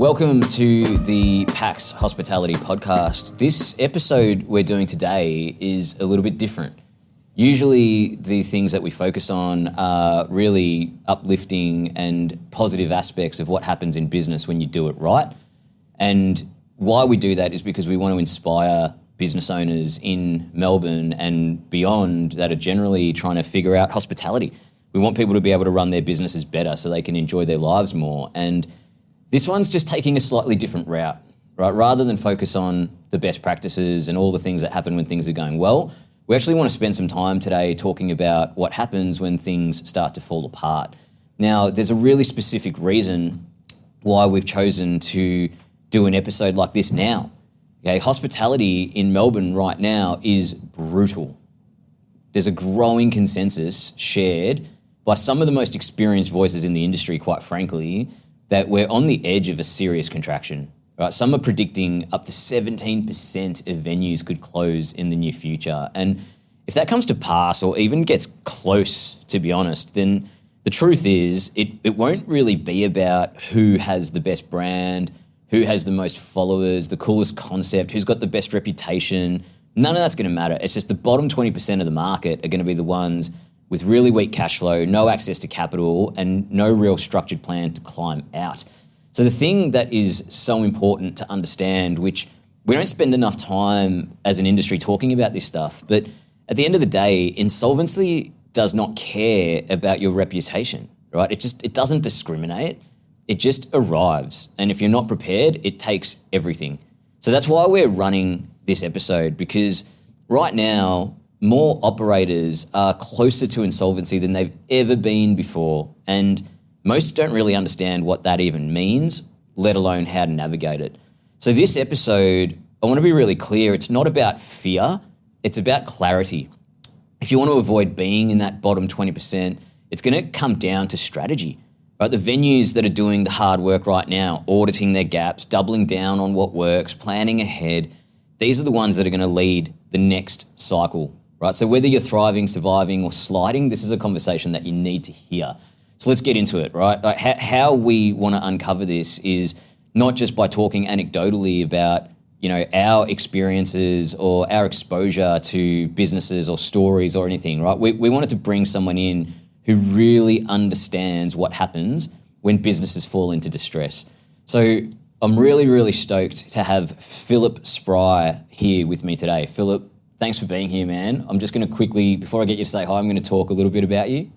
Welcome to the PAX Hospitality Podcast. This episode we're doing today is a little bit different. Usually the things that we focus on are really uplifting and positive aspects of what happens in business when you do it right. And why we do that is because we want to inspire business owners in Melbourne and beyond that are generally trying to figure out hospitality. We want people to be able to run their businesses better so they can enjoy their lives more. And this one's just taking a slightly different route, right? Rather than focus on the best practices and all the things that happen when things are going well, we actually want to spend some time today talking about what happens when things start to fall apart. Now, there's a really specific reason why we've chosen to do an episode like this now. Okay, hospitality in Melbourne right now is brutal. There's a growing consensus shared by some of the most experienced voices in the industry, quite frankly, that we're on the edge of a serious contraction. Right? Some are predicting up to 17% of venues could close in the near future. And if that comes to pass or even gets close, to be honest, then the truth is it won't really be about who has the best brand, who has the most followers, the coolest concept, who's got the best reputation. None of that's going to matter. It's just the bottom 20% of the market are going to be the ones with really weak cash flow, no access to capital, and no real structured plan to climb out. So the thing that is so important to understand, which we don't spend enough time as an industry talking about this stuff, but at the end of the day, insolvency does not care about your reputation, right? It doesn't discriminate. It just arrives. And if you're not prepared, it takes everything. So that's why we're running this episode, because right now, more operators are closer to insolvency than they've ever been before. And most don't really understand what that even means, let alone how to navigate it. So this episode, I want to be really clear, it's not about fear, it's about clarity. If you want to avoid being in that bottom 20%, it's going to come down to strategy. Right? The venues that are doing the hard work right now, auditing their gaps, doubling down on what works, planning ahead, these are the ones that are going to lead the next cycle. Right? So whether you're thriving, surviving, or sliding, this is a conversation that you need to hear. So let's get into it, right? Like how we want to uncover this is not just by talking anecdotally about, our experiences or our exposure to businesses or stories or anything, right? We wanted to bring someone in who really understands what happens when businesses fall into distress. So I'm really, really stoked to have Phillip Spry here with me today. Phillip, thanks for being here, man. I'm just going to quickly, before I get you to say hi, I'm going to talk a little bit about you.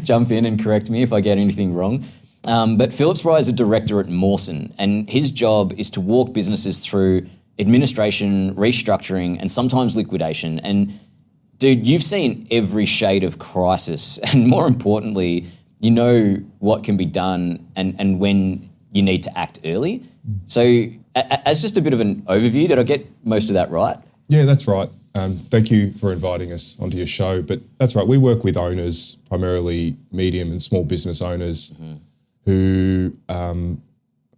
Jump in and correct me if I get anything wrong. But Phillip Spry is a director at Mawson, and his job is to walk businesses through administration, restructuring, and sometimes liquidation. And dude, you've seen every shade of crisis, and more importantly, you know what can be done and when you need to act early. So as just a bit of an overview, did I get most of that right? Yeah, that's right. Thank you for inviting us onto your show. But that's right, we work with owners, primarily medium and small business owners who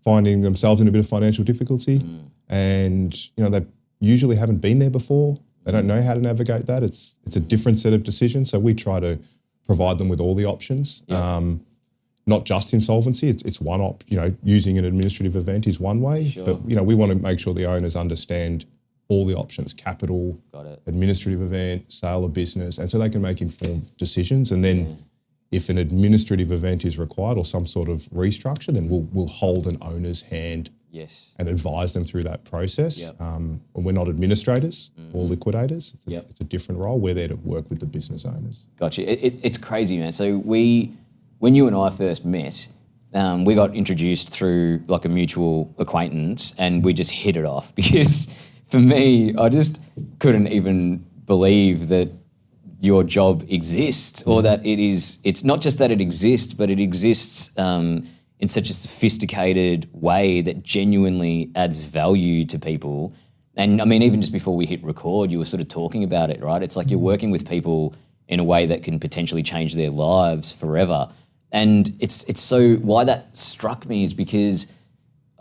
finding themselves in a bit of financial difficulty and, they usually haven't been there before. They don't know how to navigate that. It's a different set of decisions. So we try to provide them with all the options, not just insolvency. It's one using an administrative event is one way, Sure. but we want to make sure the owners understand all the options: capital, administrative event, sale of business, and so they can make informed decisions. And then if an administrative event is required or some sort of restructure, then we'll hold an owner's hand and advise them through that process. We're not administrators or liquidators. It's a different role. We're there to work with the business owners. Gotcha. It's crazy, man. So when you and I first met, we got introduced through like a mutual acquaintance, and we just hit it off because for me, I just couldn't even believe that your job exists, or that it's not just that it exists, but it exists in such a sophisticated way that genuinely adds value to people. And I mean, even just before we hit record, you were sort of talking about it, right? It's like you're working with people in a way that can potentially change their lives forever. And it's so, why that struck me is because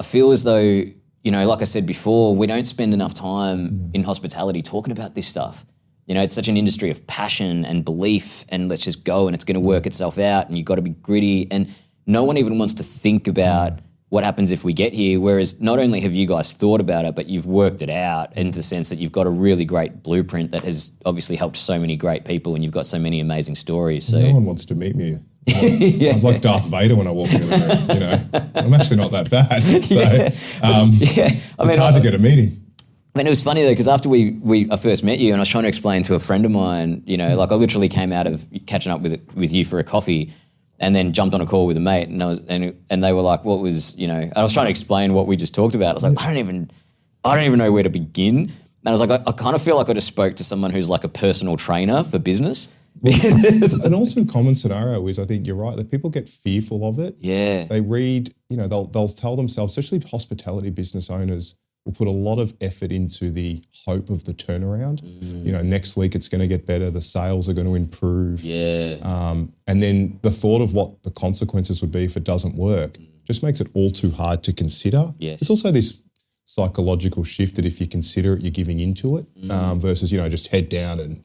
I feel as though, like I said before, we don't spend enough time in hospitality talking about this stuff. It's such an industry of passion and belief and let's just go and it's going to work itself out and you've got to be gritty. And no one even wants to think about what happens if we get here? Whereas not only have you guys thought about it, but you've worked it out in the sense that you've got a really great blueprint that has obviously helped so many great people, and you've got so many amazing stories. So no one wants to meet me. I'm like Darth Vader when I walk into the room. You know, I'm actually not that bad. So it's hard to get a meeting. I mean, it was funny though, because after I first met you, and I was trying to explain to a friend of mine, you know, like I literally came out of catching up with you for a coffee, and then jumped on a call with a mate, and they were like, "What was, you know?" And I was trying to explain what we just talked about. I was like, I don't even know where to begin. And I was like, I kind of feel like I just spoke to someone who's like a personal trainer for business. And also, a common scenario is, I think you're right, that people get fearful of it. Yeah, they read, you know, they'll tell themselves, especially hospitality business owners, will put a lot of effort into the hope of the turnaround. You know, next week it's going to get better, the sales are going to improve. And then the thought of what the consequences would be if it doesn't work just makes it all too hard to consider. Yes. There's also this psychological shift that if you consider it, you're giving into it versus, you know, just head down and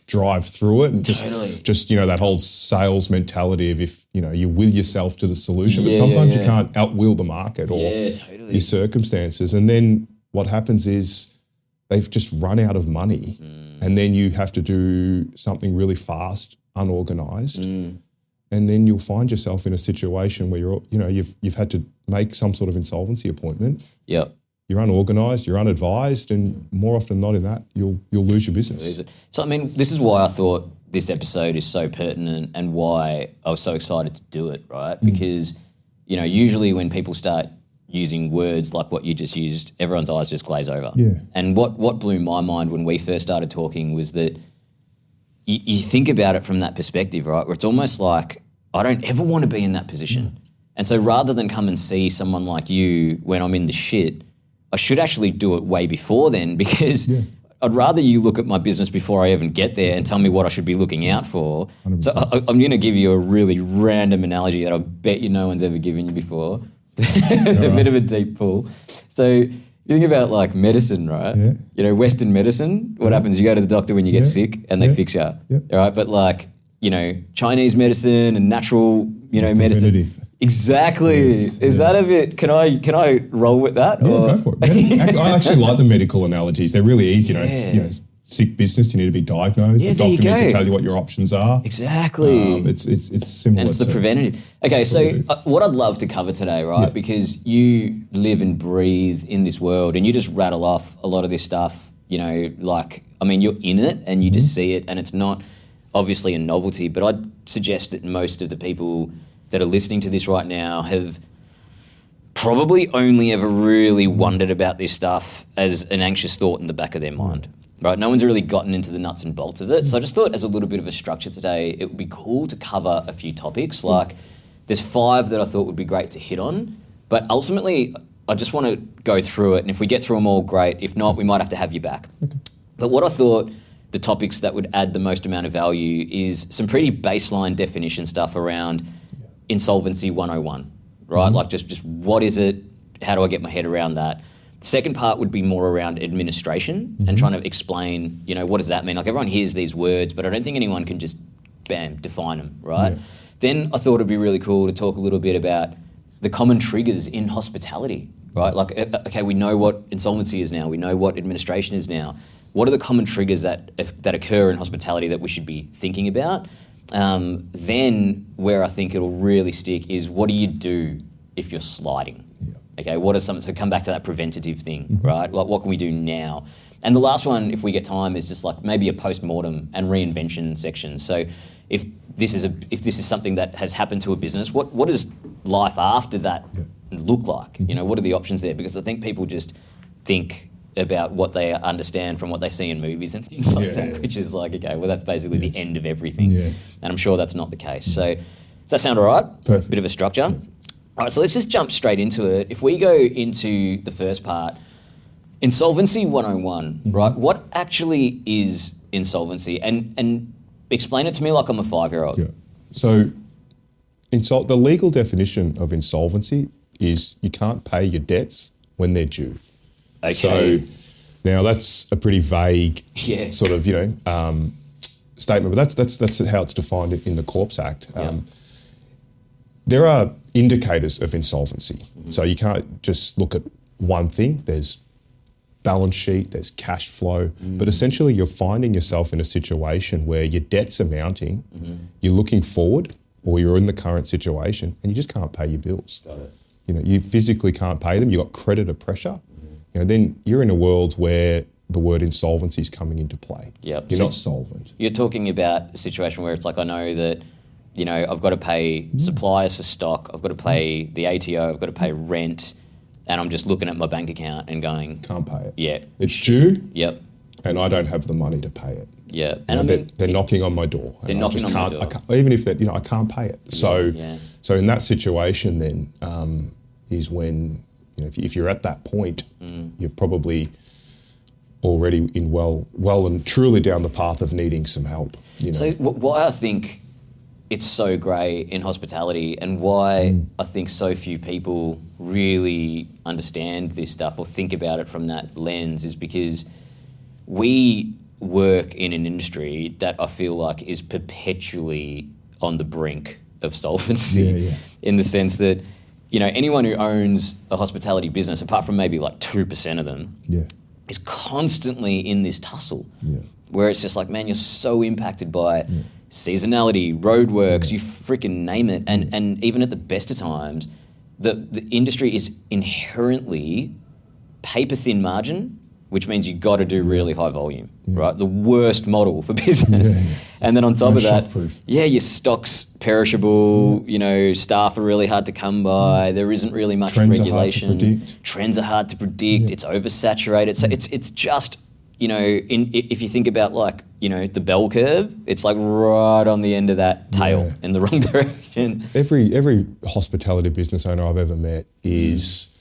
drive through it and just, you know, that whole sales mentality of if, you know, you will yourself to the solution, but sometimes you can't outwill the market or your circumstances. And then what happens is they've just run out of money and then you have to do something really fast, unorganized. And then you'll find yourself in a situation where you've had to make some sort of insolvency appointment. Yep. You're unorganized, you're unadvised, and more often than not in that, you'll lose your business. So, I mean, this is why I thought this episode is so pertinent and why I was so excited to do it, right? Because, you know, usually when people start using words like what you just used, everyone's eyes just glaze over. Yeah. And what blew my mind when we first started talking was that you think about it from that perspective, right? Where it's almost like, I don't ever want to be in that position. And so rather than come and see someone like you when I'm in the shit, I should actually do it way before then, because I'd rather you look at my business before I even get there and tell me what I should be looking out for. 100%. So I'm going to give you a really random analogy that I bet you no one's ever given you before. A bit of a deep pull. So you think about like medicine, right? Yeah. You know, Western medicine, what happens? You go to the doctor when you get sick and they fix you, all right? But like, you know, Chinese medicine and natural, you know, medicine. Exactly. Is that a bit? Can I roll with that? Yeah, go for it. I actually like the medical analogies. They're really easy. You know, sick business. You need to be diagnosed. The doctor needs to tell you what your options are. Exactly. It's similar. And it's the preventative. Okay, so what I'd love to cover today, right? Because you live and breathe in this world, and you just rattle off a lot of this stuff. You know, like, I mean, you're in it and you just see it, and it's not obviously a novelty. But I'd suggest that most of the people that are listening to this right now have probably only ever really wondered about this stuff as an anxious thought in the back of their mind, right? No one's really gotten into the nuts and bolts of it. So I just thought as a little bit of a structure today, it would be cool to cover a few topics. Like there's 5 that I thought would be great to hit on, but ultimately I just want to go through it. And if we get through them all, great. If not, we might have to have you back. Okay. But what I thought the topics that would add the most amount of value is some pretty baseline definition stuff around Insolvency 101, right? Like just what is it? How do I get my head around that? The second part would be more around administration and trying to explain, you know, what does that mean? Like everyone hears these words, but I don't think anyone can just, bam, define them, right? Yeah. Then I thought it'd be really cool to talk a little bit about the common triggers in hospitality, right? Like, okay, we know what insolvency is now. We know what administration is now. What are the common triggers that occur in hospitality that we should be thinking about? Then where I think it'll really stick is what do you do if you're sliding? Yeah. Okay, what are some, so come back to that preventative thing, right? Like what can we do now? And the last one, if we get time, is just like maybe a post-mortem and reinvention section. So if this is something that has happened to a business, what does life after that look like? You know, what are the options there? Because I think people just think about what they understand from what they see in movies and things like that, which is like, okay, well, that's basically the end of everything. Yes. And I'm sure that's not the case. So does that sound all right? Perfect. Bit of a structure. Perfect. All right, so let's just jump straight into it. If we go into the first part, Insolvency 101, right? What actually is insolvency? And explain it to me like I'm a 5-year-old. Yeah. So the legal definition of insolvency is you can't pay your debts when they're due. Okay. So now that's a pretty vague sort of, statement, but that's how it's defined in the Corps Act. there are indicators of insolvency. So you can't just look at one thing. There's balance sheet, there's cash flow, but essentially you're finding yourself in a situation where your debt's are mounting, you're looking forward, or you're in the current situation and you just can't pay your bills. Got it. You know, you physically can't pay them, you've got creditor pressure. You know, then you're in a world where the word insolvency is coming into play. Yep. You're So not solvent. You're talking about a situation where it's like, I know that, you know, I've got to pay suppliers for stock, I've got to pay the ATO, I've got to pay rent, and I'm just looking at my bank account and going, Can't pay it. yeah. It's due, Yep. and I don't have the money to pay it. Yeah. You And know, I mean, they're knocking on my door. They're and knocking on my door. I can't, even if that, you know, I can't pay it. So, yeah. so in that situation, then is when, you know, if you're at that point, you're probably already in well and truly down the path of needing some help. You know? So why I think it's so great in hospitality, and why I think so few people really understand this stuff or think about it from that lens, is because we work in an industry that I feel like is perpetually on the brink of solvency, in the sense that, you know, anyone who owns a hospitality business, apart from maybe like 2% of them, is constantly in this tussle, where it's just like, man, you're so impacted by seasonality, roadworks, you freaking name it. And even at the best of times, the industry is inherently paper thin margin, which means you got to do really high volume, right? The worst model for business. And then on top of that, your stock's perishable, you know, staff are really hard to come by, there isn't really much regulation. Trends are hard to predict, it's oversaturated. So it's just, you know, if you think about, like, you know, the bell curve, it's like right on the end of that tail in the wrong direction. Every hospitality business owner I've ever met is,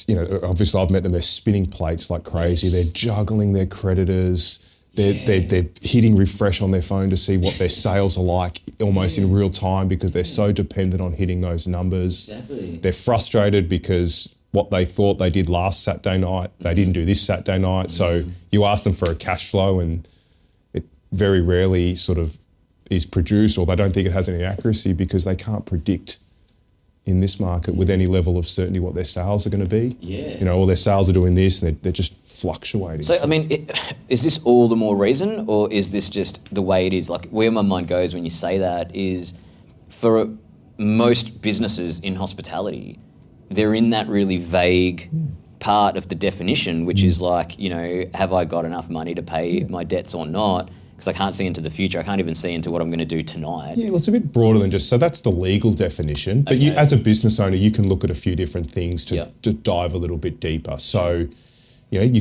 you know, obviously I've met them, they're spinning plates like crazy. They're juggling their creditors. They're hitting refresh on their phone to see what their sales are like almost in real time, because they're so dependent on hitting those numbers. Exactly. They're frustrated because what they thought they did last Saturday night, they didn't do this Saturday night. So you ask them for a cash flow and it very rarely sort of is produced, or they don't think it has any accuracy because they can't predict in this market with any level of certainty what their sales are going to be. You know, all their sales are doing this and they're just fluctuating. So, I mean, is this all the more reason, or is this just the way it is? Like, where my mind goes when you say that is, for most businesses in hospitality, they're in that really vague part of the definition, which is like, you know, have I got enough money to pay my debts or not? Because I can't see into the future. I can't even see into what I'm going to do tonight. Yeah, well, it's a bit broader than just, so that's the legal definition. But you, as a business owner, you can look at a few different things to dive a little bit deeper. So, you know,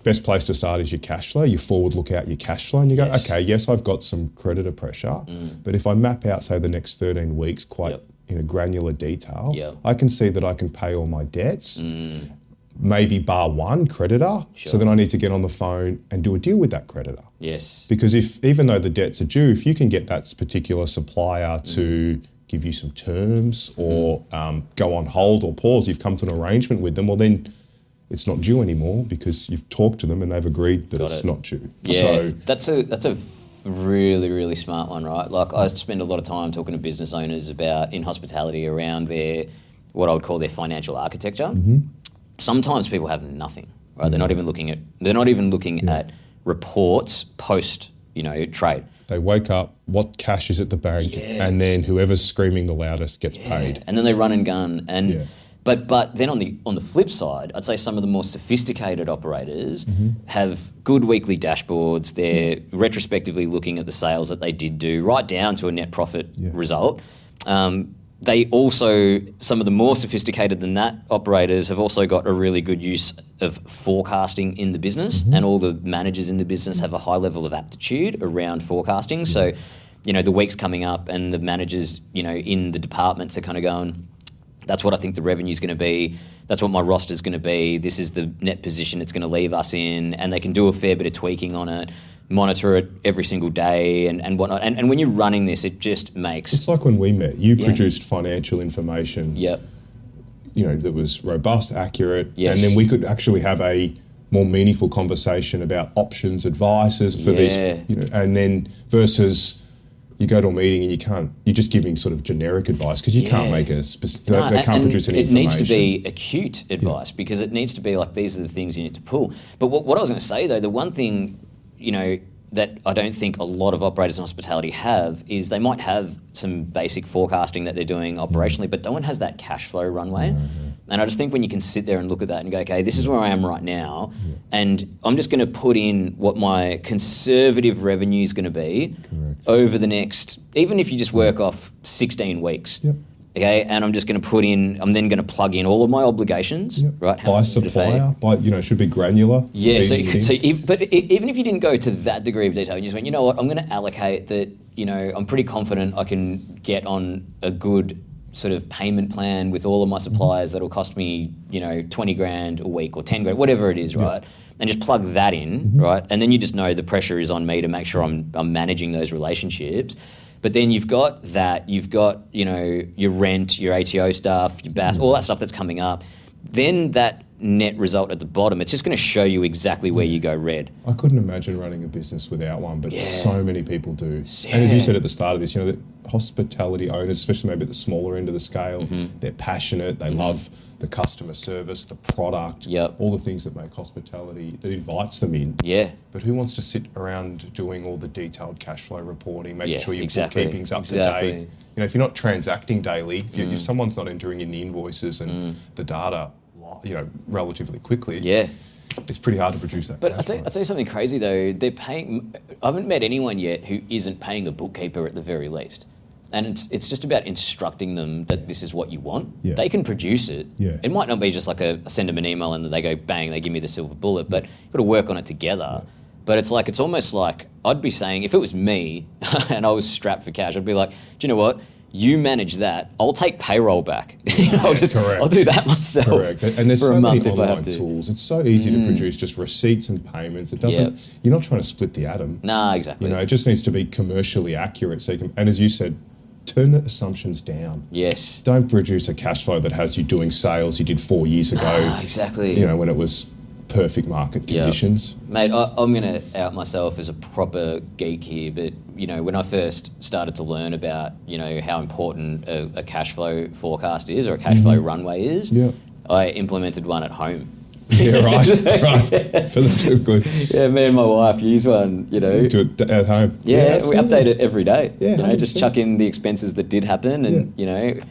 best place to start is your cash flow. You forward look out your cash flow and you go, okay, yes, I've got some creditor pressure, but if I map out, say, the next 13 weeks quite in a granular detail, I can see that I can pay all my debts, maybe bar one creditor. So then I need to get on the phone and do a deal with that creditor. Because even though the debts are due, if you can get that particular supplier to give you some terms or go on hold or pause, you've come to an arrangement with them, well then it's not due anymore because you've talked to them and they've agreed that it's not due. So that's a really, really smart one, right? Like, I spend a lot of time talking to business owners about, in hospitality, around their, what I would call their financial architecture. Sometimes people have nothing, right? They're not even looking at reports post, you know, trade. They wake up, what cash is at the bank, and then whoever's screaming the loudest gets paid. And then they run and gun. And but then on the flip side, I'd say some of the more sophisticated operators have good weekly dashboards. They're retrospectively looking at the sales that they did do, right down to a net profit result. They also, some of the more sophisticated than that operators have also got a really good use of forecasting in the business, and all the managers in the business have a high level of aptitude around forecasting. So, you know, the week's coming up and the managers, you know, in the departments are kind of going, that's what I think the revenue's going to be. That's what my roster's going to be. This is the net position it's going to leave us in. And they can do a fair bit of tweaking on it, monitor it every single day and whatnot. And when you're running this, it just makes... It's like when we met. You produced financial information, you know, that was robust, accurate, and then we could actually have a more meaningful conversation about options, advices for these, you know, and then versus you go to a meeting and you're just giving sort of generic advice because you can't make a specific, they can't produce any information. It needs to be acute advice because it needs to be like, these are the things you need to pull. But what I was going to say though, the one thing, that I don't think a lot of operators in hospitality have is they might have some basic forecasting that they're doing operationally, but no one has that cash flow runway. And I just think when you can sit there and look at that and go, okay, this is where I am right now, and I'm just going to put in what my conservative revenue is going to be over the next, even if you just work off 16 weeks. Okay, and I'm just going to I'm then going to plug in all of my obligations, right? By supplier, should be granular. Yeah, but even if you didn't go to that degree of detail, you just went, you know what, I'm going to allocate that, I'm pretty confident I can get on a good sort of payment plan with all of my suppliers that'll cost me, 20 grand a week or 10 grand, whatever it is, right? And just plug that in, right? And then you just know the pressure is on me to make sure I'm managing those relationships. But then you've got, your rent, your ATO stuff, your BAS, all that stuff that's coming up. Then that net result at the bottom, it's just going to show you exactly where you go red. I couldn't imagine running a business without one, but so many people do. Yeah. And as you said at the start of this, the hospitality owners, especially maybe at the smaller end of the scale, they're passionate, they love the customer service, the product, all the things that make hospitality, that invites them in. Yeah. But who wants to sit around doing all the detailed cash flow reporting, making sure your bookkeeping's up to date? If you're not transacting daily, if someone's not entering in the invoices and the data, relatively quickly, it's pretty hard to produce that. But I'll tell you something crazy though. I haven't met anyone yet who isn't paying a bookkeeper at the very least. And it's just about instructing them that this is what you want. They can produce it. It might not be just like send them an email and they go bang, they give me the silver bullet, but you've got to work on it together. But it's almost like I'd be saying, if it was me and I was strapped for cash, I'd be like, do you know what? You manage that. I'll take payroll back. I'll do that myself. Correct. And there's so many online tools. It's so easy to produce just receipts and payments. It doesn't. You're not trying to split the atom. Nah, exactly. It just needs to be commercially accurate. So you can, and as you said, turn the assumptions down. Yes. Don't produce a cash flow that has you doing sales you did 4 years ago. Exactly. When it was perfect market conditions. Mate, I'm going to out myself as a proper geek here, but when I first started to learn about how important a cash flow forecast is or a cash flow runway is, I implemented one at home. Right. For the too good. Yeah, me and my wife use one. You do it at home. Yeah, we update it every day. Yeah, just chuck in the expenses that did happen, and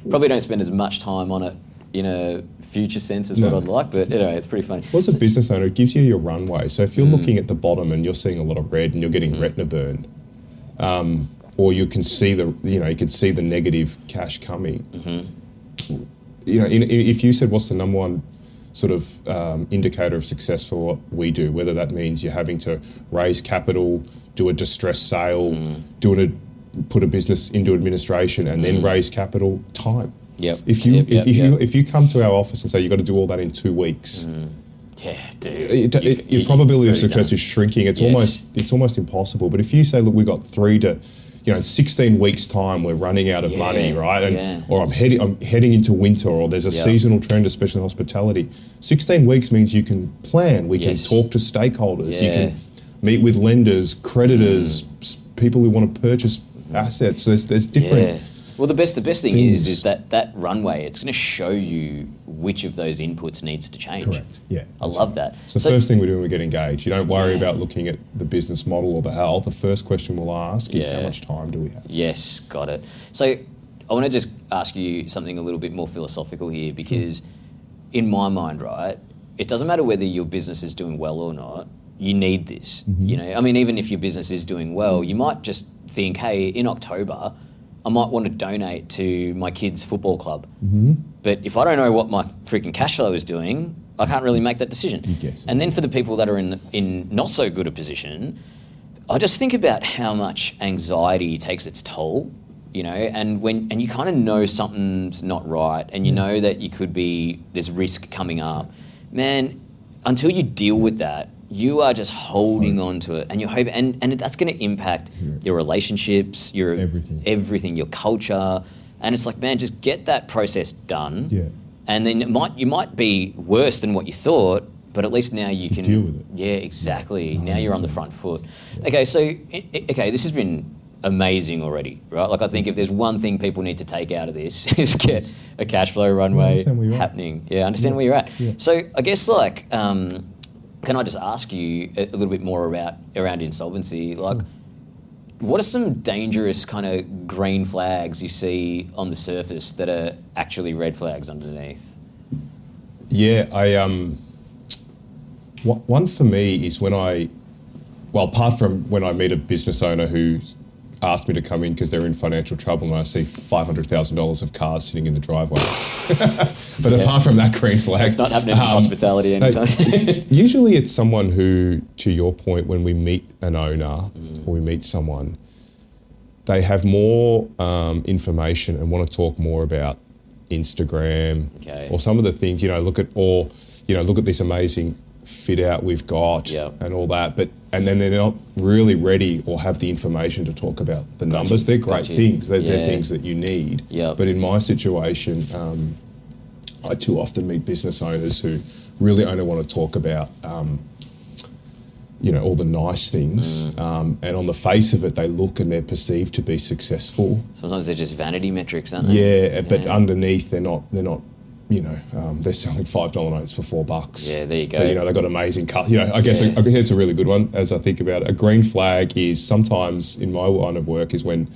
probably don't spend as much time on it in a future sense as what I'd like, but anyway, it's pretty funny. Well, as a business owner, it gives you your runway. So if you're looking at the bottom and you're seeing a lot of red and you're getting retina burn, or you can see the negative cash coming. If you said what's the number one sort of indicator of success for what we do, whether that means you're having to raise capital, do a distressed sale, put a business into administration, and then raise capital, time. If you come to our office and say you've got to do all that in 2 weeks, your probability of success is shrinking. It's almost impossible. But if you say, look, we've got 16 weeks time, we're running out of money, right? Or I'm heading into winter, or there's a seasonal trend, especially in hospitality. 16 weeks means you can plan. We can talk to stakeholders. You can meet with lenders, creditors, people who want to purchase assets. So there's different. Well, the best thing is that runway, it's going to show you which of those inputs needs to change. Correct. Yeah. I love that. It's the first thing we do when we get engaged. You don't worry about looking at the business model or the health. The first question we'll ask is how much time do we have? Yes, got it. So I want to just ask you something a little bit more philosophical here, because in my mind, right, it doesn't matter whether your business is doing well or not. You need this. Even if your business is doing well, you might just think, hey, in October, I might want to donate to my kids' football club. But if I don't know what my freaking cash flow is doing, I can't really make that decision. And then for the people that are in not so good a position, I just think about how much anxiety takes its toll, and you kind of know something's not right, and you know that there's risk coming up. Man, until you deal with that, you are just holding on to it, and you're hoping, and that's going to impact your relationships, your everything, your culture, and it's like, man, just get that process done, and then you might be worse than what you thought, but at least now you can deal with it. Yeah, exactly. Now you're on the front foot. Okay, so this has been amazing already, right? Like I think if there's one thing people need to take out of this is get a cash flow runway happening. Yeah, understand where you're at. Yeah. So I guess like, can I just ask you a little bit more around insolvency? Like, what are some dangerous kind of green flags you see on the surface that are actually red flags underneath? Yeah, one for me is apart from when I meet a business owner who asked me to come in because they're in financial trouble and I see $500,000 of cars sitting in the driveway. But apart from that green flag. It's not happening in hospitality anytime. Usually it's someone who, to your point, when we meet an owner or we meet someone, they have more information and want to talk more about Instagram or some of the things, look at this amazing fit out we've got and all that, and then they're not really ready or have the information to talk about the numbers. They're great things. They're things that you need. But in my situation, I too often meet business owners who really only want to talk about, all the nice things. And on the face of it, they look and they're perceived to be successful. Sometimes they're just vanity metrics, aren't they? But underneath they're not. They're selling $5 notes for $4. Yeah, there you go. But, they've got amazing colour. I guess it's a really good one as I think about it. A green flag is sometimes in my line of work is when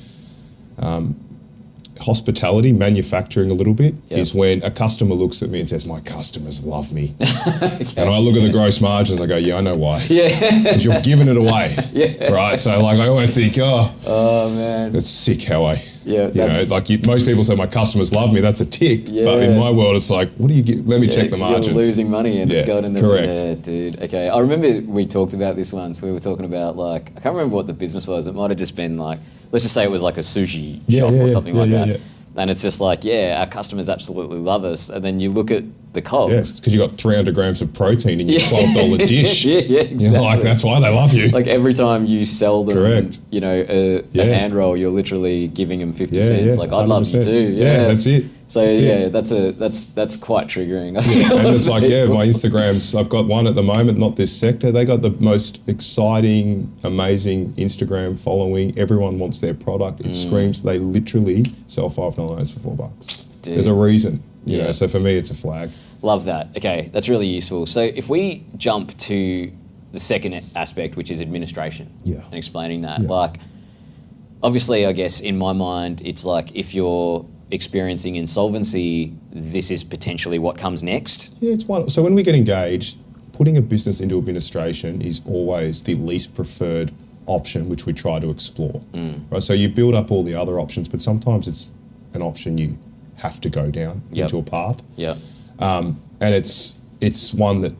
hospitality, manufacturing a little bit, is when a customer looks at me and says, my customers love me. And I look at the gross margins, I go, I know why. Because you're giving it away. Right? So I always think, oh man, it's sick how most people say my customers love me, that's a tick. But in my world, it's like, what do you get? Let me check the margins. You're losing money and it's going in the correct. Dude. Okay. I remember we talked about this once. We were talking about I can't remember what the business was. It might have just been let's just say it was like a sushi shop or something like that. And it's just our customers absolutely love us. And then you look at the COGS. Yes, because you got 300 grams of protein in your $12 dish. Exactly. You're that's why they love you. Every time you sell them, a hand roll, you're literally giving them 50 cents. I'd love you too. Yeah, that's it. So that's quite triggering. And it's my Instagrams, I've got one at the moment, not this sector. They got the most exciting, amazing Instagram following. Everyone wants their product. It screams. They literally sell $5 notes for $4. Dude. There's a reason. So for me, it's a flag. Love that. Okay, that's really useful. So if we jump to the second aspect, which is administration, and explaining that, obviously, I guess in my mind, it's if you're experiencing insolvency, this is potentially what comes next. Yeah, it's one. So when we get engaged, putting a business into administration is always the least preferred option, which we try to explore. Right. So you build up all the other options, but sometimes it's an option you have to go down into a path. And it's one that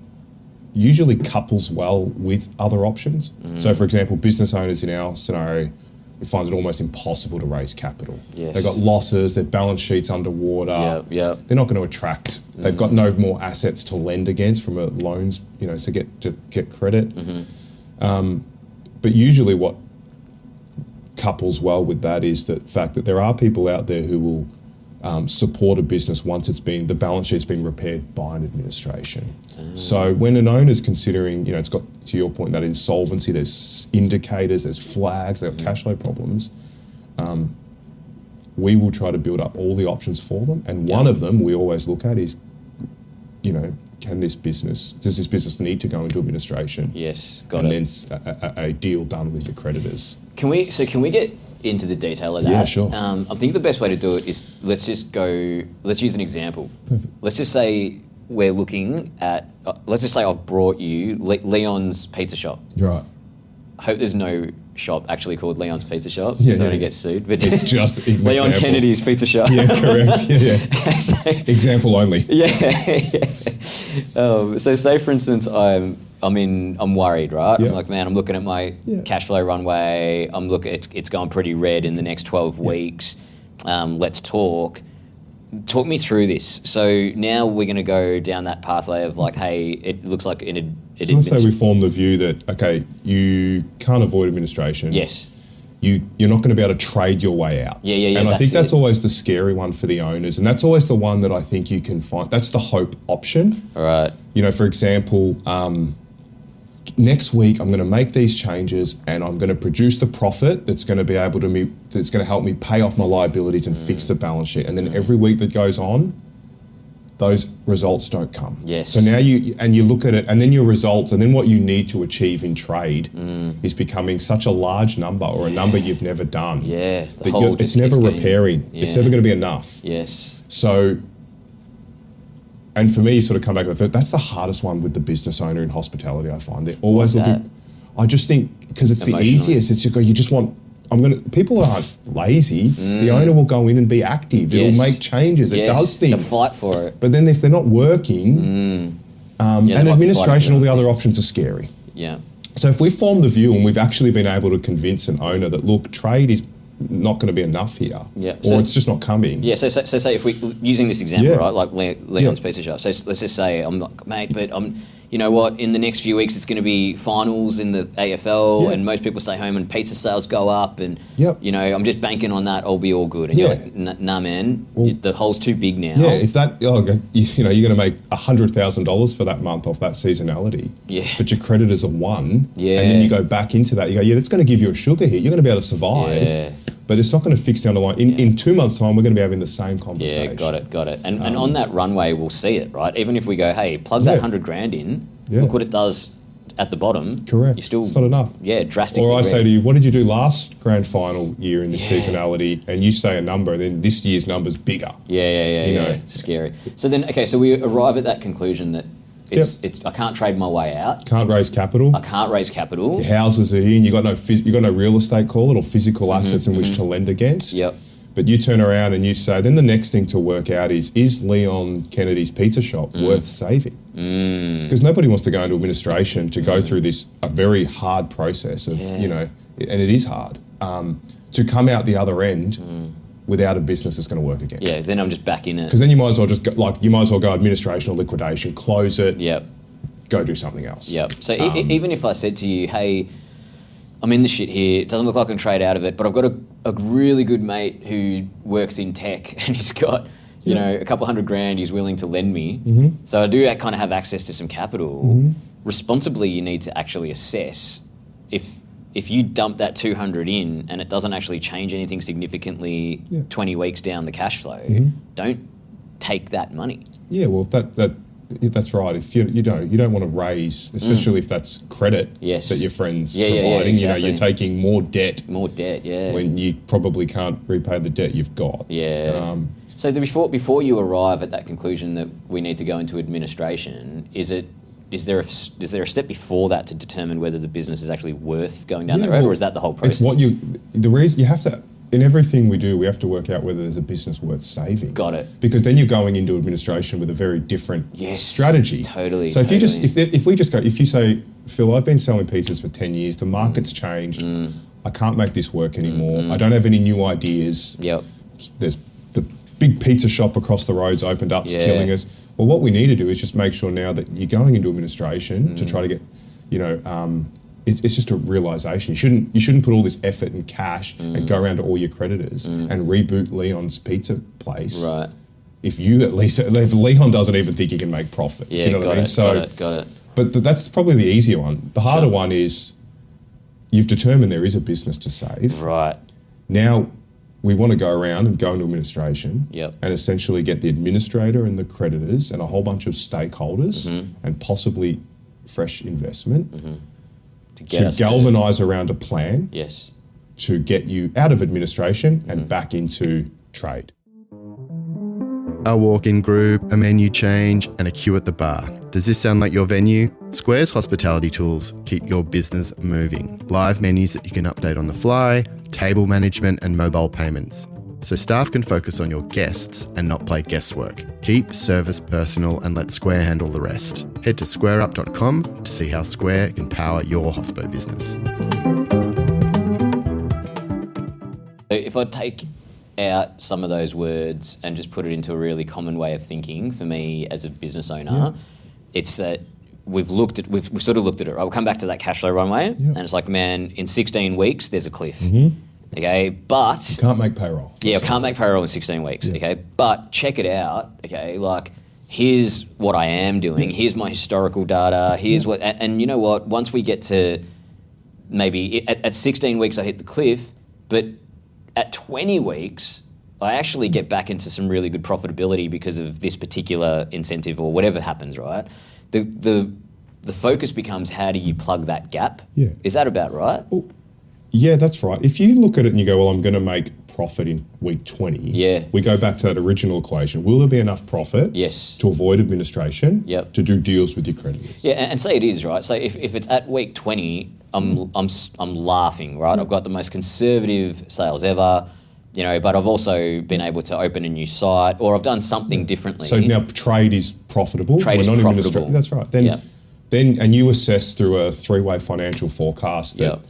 usually couples well with other options. So for example, business owners in our scenario, we find it almost impossible to raise capital. They've got losses, their balance sheet's underwater. They're not going to attract. They've got no more assets to lend against from a loans, to get credit. But usually what couples well with that is the fact that there are people out there who will support a business once the balance sheet's been repaired by an administration. So when an owner's considering, it's got, to your point, that insolvency, there's indicators, there's flags, they've got cash flow problems, we will try to build up all the options for them. And one of them we always look at is, does this business need to go into administration? Yes, got it. And then a deal done with the creditors. Can we get into the detail of that? Yeah, sure. I think the best way to do it is let's use an example. Perfect. Let's just say we're looking at, let's just say I've brought you Leon's Pizza Shop. Right. I hope there's no shop actually called Leon's Pizza Shop, so I don't get sued. But it's just Leon example. Kennedy's Pizza Shop. Yeah, correct. So, example only. So say for instance I'm worried, right? Yeah. I'm like, man, I'm looking at my cash flow runway. It's going pretty red in the next 12 weeks. Let's talk. Talk me through this. So now we're going to go down that pathway of hey, it looks like Let's say we form the view that, okay, you can't avoid administration. Yes. You're not going to be able to trade your way out. Yeah. And I think that's always the scary one for the owners. And that's always the one that I think you can find. That's the hope option. All right. For example, next week I'm going to make these changes and I'm going to produce the profit that's going to be able to that's going to help me pay off my liabilities and fix the balance sheet. And then every week that goes on, those results don't come. Yes. So now you look at it, and then your results, and then what you need to achieve in trade is becoming such a large number, or a number you've never done. Yeah. It's never repairing. Yeah. It's never going to be enough. Yes. So, and for me, you sort of come back to the first, that's the hardest one with the business owner in hospitality, I find. They're always looking. I just think, because it's the easiest, it's you just want, people aren't lazy. The owner will go in and be active. It'll make changes. It does things. They'll fight for it. But then if they're not working, and administration, all the other options are scary. Yeah. So if we form the view and we've actually been able to convince an owner that, look, trade is not going to be enough here, or it's just not coming. Yeah, so say if we, using this example, right, like Leon's pizza shop, so let's just say, I'm like, mate, but you know what, in the next few weeks it's going to be finals in the AFL and most people stay home and pizza sales go up and, you know, I'm just banking on that, I'll be all good. And you're like, nah, man, the hole's too big now. Yeah, if that, you know, you're going to make $100,000 for that month off that seasonality, but your creditors are one, and then you go back into that, you go, that's going to give you a sugar hit, you're going to be able to survive. But it's not going to fix down the line. In 2 months' time, we're going to be having the same conversation. Yeah, got it. And on that runway, we'll see it, right? Even if we go, hey, plug that 100 grand in, look what it does at the bottom. Correct. You still, it's not enough. Yeah, drastically. Or I say to you, what did you do last grand final year in the seasonality? And you say a number, and then this year's number's bigger. Yeah. You know, it's scary. So then, so we arrive at that conclusion that I can't trade my way out. Can't raise capital. I can't raise capital. Your houses are in. You got no real estate, call it, or physical assets in which to lend against. Yep. But you turn around and you say, then the next thing to work out is Leon Kennedy's pizza shop worth saving? Because nobody wants to go into administration to go through this a very hard process of you know, and it is hard to come out the other end. Without a business that's going to work again. Yeah, then I'm just back in it. Because then you might as well go administration or liquidation, close it, go do something else. So even if I said to you, hey, I'm in the shit here, it doesn't look like I can trade out of it, but I've got a really good mate who works in tech and he's got, you know, a couple $100,000 he's willing to lend me. So I do kind of have access to some capital. Responsibly, you need to actually assess if you dump that 200 in and it doesn't actually change anything significantly 20 weeks down the cash flow, don't take that money. Yeah, well, that's right. If you don't want to raise, especially if that's credit that your friend's providing. Exactly. You know, you're taking more debt. When you probably can't repay the debt you've got. So before you arrive at that conclusion that we need to go into administration, is there a step before that to determine whether the business is actually worth going down that road, or is that the whole process? It's the reason you have to, in everything we do, we have to work out whether there's a business worth saving. Got it. Because then you're going into administration with a very different strategy. Totally. So if you say, Phil, I've been selling pizzas for 10 years, the market's changed, I can't make this work anymore, I don't have any new ideas. There's the big pizza shop across the road's opened up, it's killing us. Well, what we need to do is just make sure now that you're going into administration to try to get, you know, it's just a realisation. You shouldn't put all this effort and cash and go around to all your creditors and reboot Leon's pizza place. Right. If Leon doesn't even think he can make profit. Yeah, do you know what I mean? Got it. But that's probably the easier one. The harder one is you've determined there is a business to save. Right. Now, we want to go around and go into administration and essentially get the administrator and the creditors and a whole bunch of stakeholders and possibly fresh investment to galvanise around a plan to get you out of administration and back into trade. A walk-in group, a menu change, and a queue at the bar. Does this sound like your venue? Square's hospitality tools keep your business moving. Live menus that you can update on the fly, table management, and mobile payments. So staff can focus on your guests and not play guesswork. Keep service personal and let Square handle the rest. Head to squareup.com to see how Square can power your hospo business. If I take out some of those words and just put it into a really common way of thinking for me as a business owner, it's that we've sort of looked at it, right? We'll come back to that cash flow runway and it's like, man, in 16 weeks, there's a cliff. Okay, but... You can't make payroll. Yeah, can't make payroll in 16 weeks, okay? But check it out, okay? Like, here's what I am doing, here's my historical data, here's what, and you know what, once we get to maybe at 16 weeks I hit the cliff, but at 20 weeks, I actually get back into some really good profitability because of this particular incentive or whatever happens, right? The focus becomes how do you plug that gap? Yeah. Is that about right? Well, yeah, that's right. If you look at it and you go, well, I'm going to make profit in week 20, we go back to that original equation. Will there be enough profit to avoid administration to do deals with your creditors? Yeah, and say it is, right? So if it's at week 20, I'm laughing, right? I've got the most conservative sales ever, you know, but I've also been able to open a new site or I've done something differently. So now trade is profitable. Trade is profitable. That's right. Then and you assess through a 3-way financial forecast that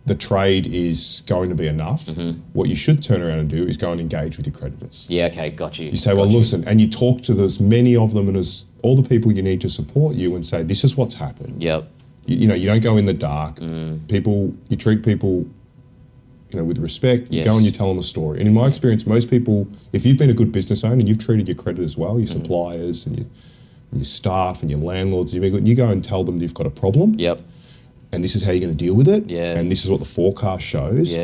the trade is going to be enough. What you should turn around and do is go and engage with your creditors. Yeah, okay, got you. You say, well, listen, and you talk to as many of them and as all the people you need to support you and say, this is what's happened. You know, you don't go in the dark. You treat people, you know, with respect. You go and you tell them a story. And in my experience, most people, if you've been a good business owner and you've treated your creditors well, your suppliers and your staff and your landlords, you go and tell them you've got a problem. And this is how you're going to deal with it. And this is what the forecast shows.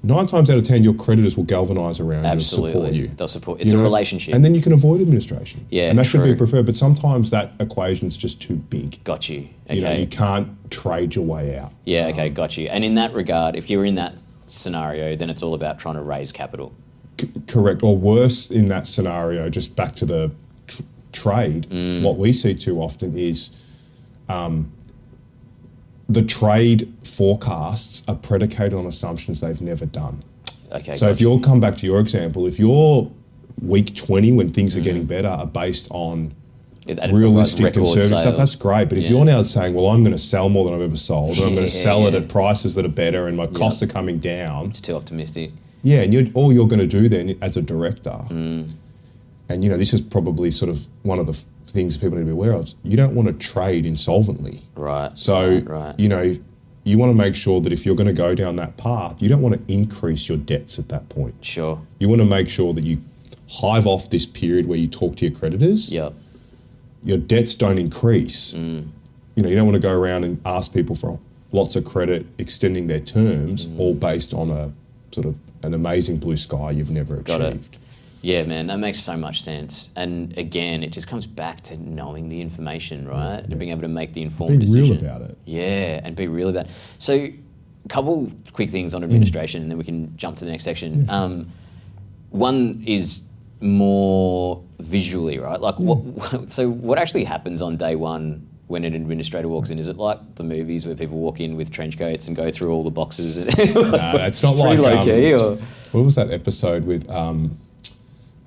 9 times out of 10, your creditors will galvanise around you and support you. They'll support. It's a relationship. And then you can avoid administration. And that should be true. preferred. But sometimes that equation's just too big. Got you. Okay. You know, you can't trade your way out. Yeah, okay, got you. And in that regard, if you're in that scenario, then it's all about trying to raise capital. Correct. Or worse in that scenario, just back to the trade, what we see too often is the trade forecasts are predicated on assumptions they've never done. Okay. So if you'll come back to your example, if your week 20 when things are getting better are based on realistic conservative stuff, that's great. But if you're now saying, well, I'm going to sell more than I've ever sold, and I'm going to sell it at prices that are better and my costs are coming down. It's too optimistic. Yeah, and all you're going to do then as a director, and you know, this is probably sort of one of the things people need to be aware of, you don't want to trade insolvently. Right. So, you know, you want to make sure that if you're going to go down that path, you don't want to increase your debts at that point. Sure. You want to make sure that you hive off this period where you talk to your creditors. Your debts don't increase. You know, you don't want to go around and ask people for lots of credit, extending their terms, all based on a sort of an amazing blue sky you've never achieved. Yeah, man, that makes so much sense. And again, it just comes back to knowing the information, right? And being able to make the informed decision. Be real about it. Yeah, and be real about it. So a couple quick things on administration and then we can jump to the next section. One is more visually, right? Like what actually happens on day one when an administrator walks in? Is it like the movies where people walk in with trench coats and go through all the boxes? No, it's not like what was that episode with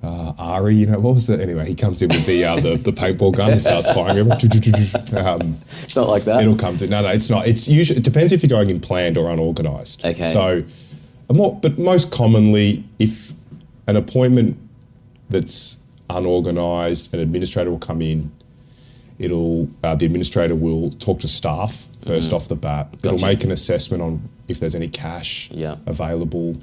Ari, you know, what was that? Anyway, he comes in with the paintball gun and starts firing everyone. It's not like that. It'll come to no, it's not. It's usually, it depends if you're going in planned or unorganised. Okay. So, but most commonly, if an appointment that's unorganised, an administrator will come in. The administrator will talk to staff first off the bat. It'll make an assessment on if there's any cash available.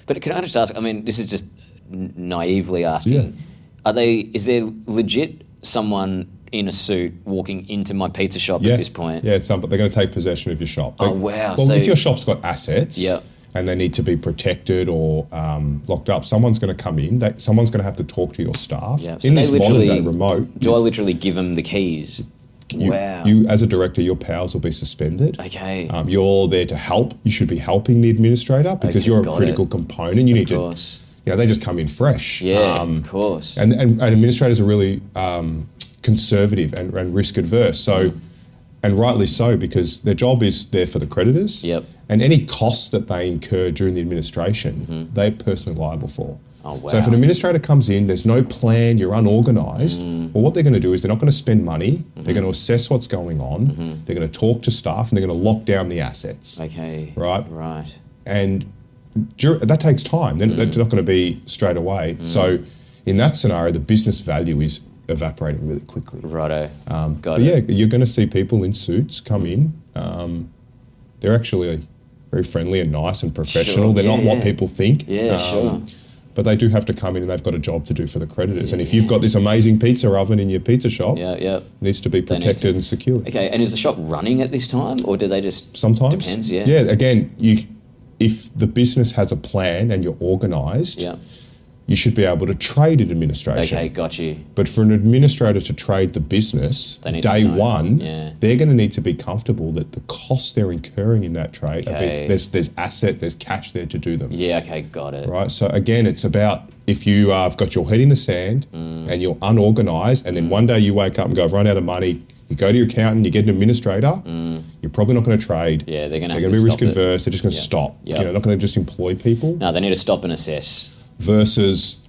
But can I just ask? I mean, this is just naively asking. Is there legit someone in a suit walking into my pizza shop at this point? Yeah, but they're going to take possession of your shop. Oh, wow. Well, if your shop's got assets and they need to be protected or locked up, someone's going to come in. Someone's going to have to talk to your staff. Yeah. So in this modern day remote. Do I literally give them the keys? Wow. You, as a director, your powers will be suspended. Okay. You're there to help. You should be helping the administrator because you're a critical component. You need to, you know, they just come in fresh. Yeah, of course. And administrators are really conservative and risk adverse. So, and rightly so, because their job is there for the creditors. And any costs that they incur during the administration, they're personally liable for. Oh, wow. So if an administrator comes in, there's no plan, you're unorganised, well, what they're going to do is they're not going to spend money, they're going to assess what's going on, they're going to talk to staff, and they're going to lock down the assets. Okay. Right. And that takes time. They're not going to be straight away. So in that scenario, the business value is evaporating really quickly. Righto. Got it. Yeah, you're going to see people in suits come in. They're actually very friendly and nice and professional. They're not what people think. Yeah, sure. but they do have to come in and they've got a job to do for the creditors. And if you've got this amazing pizza oven in your pizza shop, it needs to be protected and secured. Okay, and is the shop running at this time, or do they just... Sometimes. Depends, yeah. Yeah, again, if the business has a plan and you're organised, you should be able to trade an administration. Okay, got you. But for an administrator to trade the business, day one, they're going to need to be comfortable that the costs they're incurring in that trade, there's asset, there's cash there to do them. Yeah, okay, got it. Right, so again, it's about if you have got your head in the sand and you're unorganised, and then one day you wake up and go, I've run out of money, you go to your accountant, you get an administrator, you're probably not going to trade. Yeah, they're going to be risk adverse, they're just going to stop. Yep. They're not going to just employ people. No, they need to stop and assess. Versus,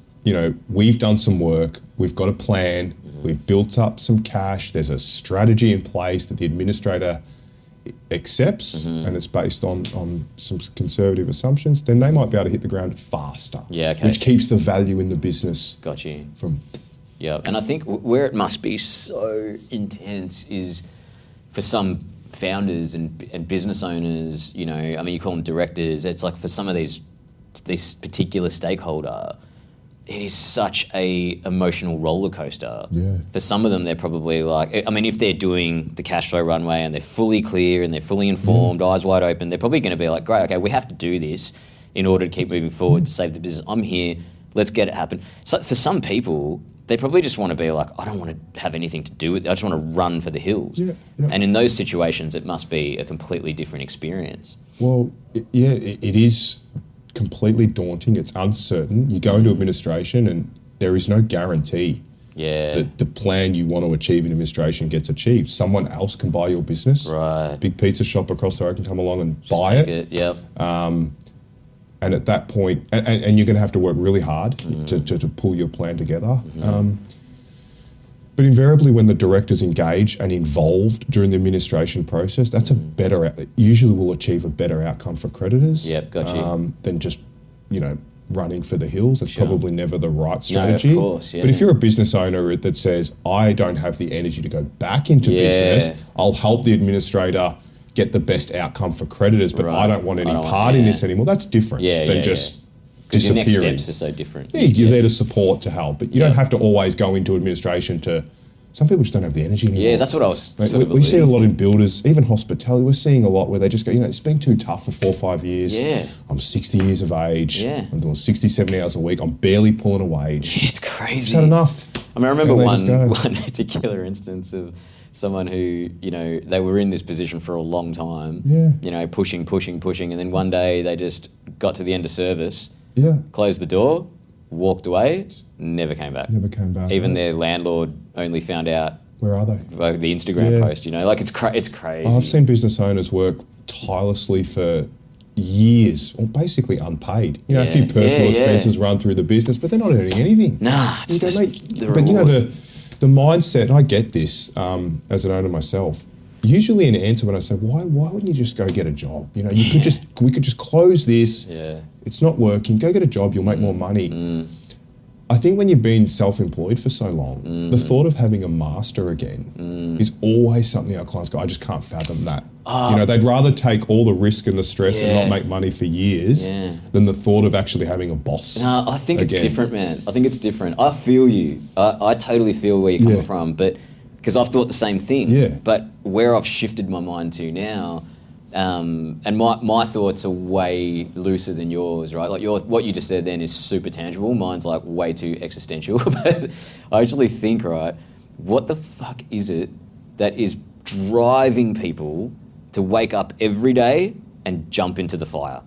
we've done some work, we've got a plan, we've built up some cash, there's a strategy in place that the administrator accepts, and it's based on some conservative assumptions, then they might be able to hit the ground faster. Yeah, okay. Which keeps the value in the business. Got you. From... Yeah, and I think where it must be so intense is for some founders and business owners, you call them directors, it's like for some of this particular stakeholder, it is such a emotional roller coaster. Yeah. For some of them, they're probably like, if they're doing the cash flow runway and they're fully clear and they're fully informed, eyes wide open, they're probably going to be like, great, okay, we have to do this in order to keep moving forward to save the business. I'm here, let's get it happen. So for some people, they probably just want to be like, I don't want to have anything to do with it. I just want to run for the hills. Yeah, yeah. And in those situations, it must be a completely different experience. Well, it is completely daunting. It's uncertain. You go into administration and there is no guarantee that the plan you want to achieve in administration gets achieved. Someone else can buy your business. Right. Big pizza shop across the road can come along and just buy it. Yep. And at that point, and you're going to have to work really hard to pull your plan together. But invariably, when the director's engaged and involved during the administration process, that's usually will achieve a better outcome for creditors. Yep, got you. Than just, running for the hills. That's probably never the right strategy. No, of course, yeah. But if you're a business owner that says, I don't have the energy to go back into business, I'll help the administrator get the best outcome for creditors, but I don't want any part in this anymore. That's different than just disappearing. Your next steps are so different. Yeah, you're there to support, to help, but you don't have to always go into administration to... Some people just don't have the energy anymore. Yeah, that's what I was we see it a lot in builders, even hospitality. We're seeing a lot where they just go, it's been too tough for 4 or 5 years. Yeah. I'm 60 years of age. Yeah. I'm doing 60, 70 hours a week. I'm barely pulling a wage. Yeah, it's crazy. Just had enough. I remember one particular instance of someone who, they were in this position for a long time, pushing, and then one day they just got to the end of service, closed the door, walked away, never came back. Even their landlord only found out. Where are they? The Instagram post, it's crazy. I've seen business owners work tirelessly for years, or basically unpaid. A few personal expenses run through the business, but they're not earning anything. Nah, it's the mindset, and I get this as an owner myself. Usually an answer when I say, why wouldn't you just go get a job? We could just close this. Yeah. It's not working. Go get a job. You'll make more money. I think when you've been self-employed for so long, the thought of having a master again is always something our clients go, I just can't fathom that. They'd rather take all the risk and the stress and not make money for years than the thought of actually having a boss. No, I think it's different, man. I think it's different. I feel you. I totally feel where you're coming from, but because I've thought the same thing. Yeah. But where I've shifted my mind to now, and my thoughts are way looser than yours, right? Like what you just said then is super tangible. Mine's like way too existential. But I actually think, right, what the fuck is it that is driving people to wake up every day and jump into the fire?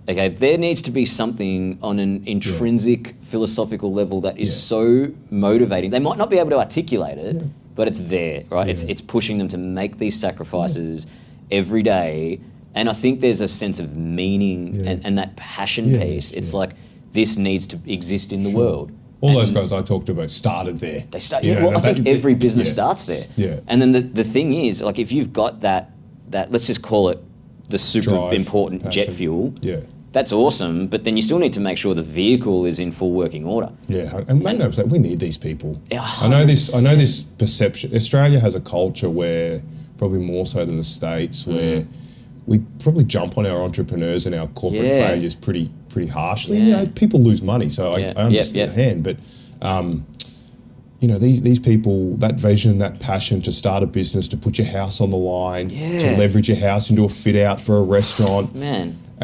Okay, there needs to be something on an intrinsic philosophical level that is so motivating. They might not be able to articulate it, but it's there, right? It's pushing them to make these sacrifices every day. And I think there's a sense of meaning and that passion piece. It's like, this needs to exist in the world. All those guys I talked about started there. They start. I think every business starts there. Yeah. And then the thing is, like, if you've got that let's just call it the super drive, important passion. jet fuel. Yeah. That's awesome, but then you still need to make sure the vehicle is in full working order. Yeah, and make no mistake, we need these people. Yeah, I know this perception. Australia has a culture where, probably more so than the States, where we probably jump on our entrepreneurs and our corporate failures pretty harshly. Yeah. You know, people lose money, so I understand. But you know, these people, that vision, that passion to start a business, to put your house on the line, to leverage your house into a fit out for a restaurant,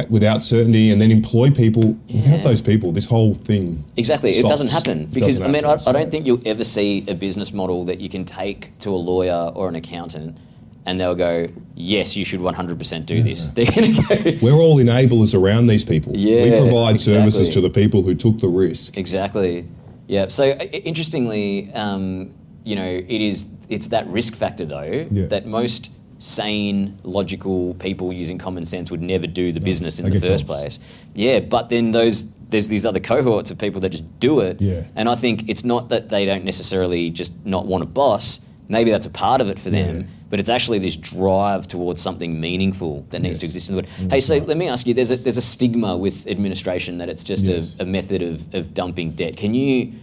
without certainty, and then employ people. Without those people, this whole thing stops. It doesn't happen, because I don't think you'll ever see a business model that you can take to a lawyer or an accountant and they'll go, yes, you should 100% do this. They're going to go... We're all enablers around these people. We provide services to the people who took the risk. Exactly. Yeah. So interestingly, you know, it's that risk factor though that most sane, logical people using common sense would never do the business in the first place. Yeah, but then there's these other cohorts of people that just do it. Yeah. And I think it's not that they don't necessarily just not want a boss. Maybe that's a part of it for them, but it's actually this drive towards something meaningful that needs to exist in the world. Hey, so let me ask you, there's a stigma with administration that it's just a method of dumping debt. Can you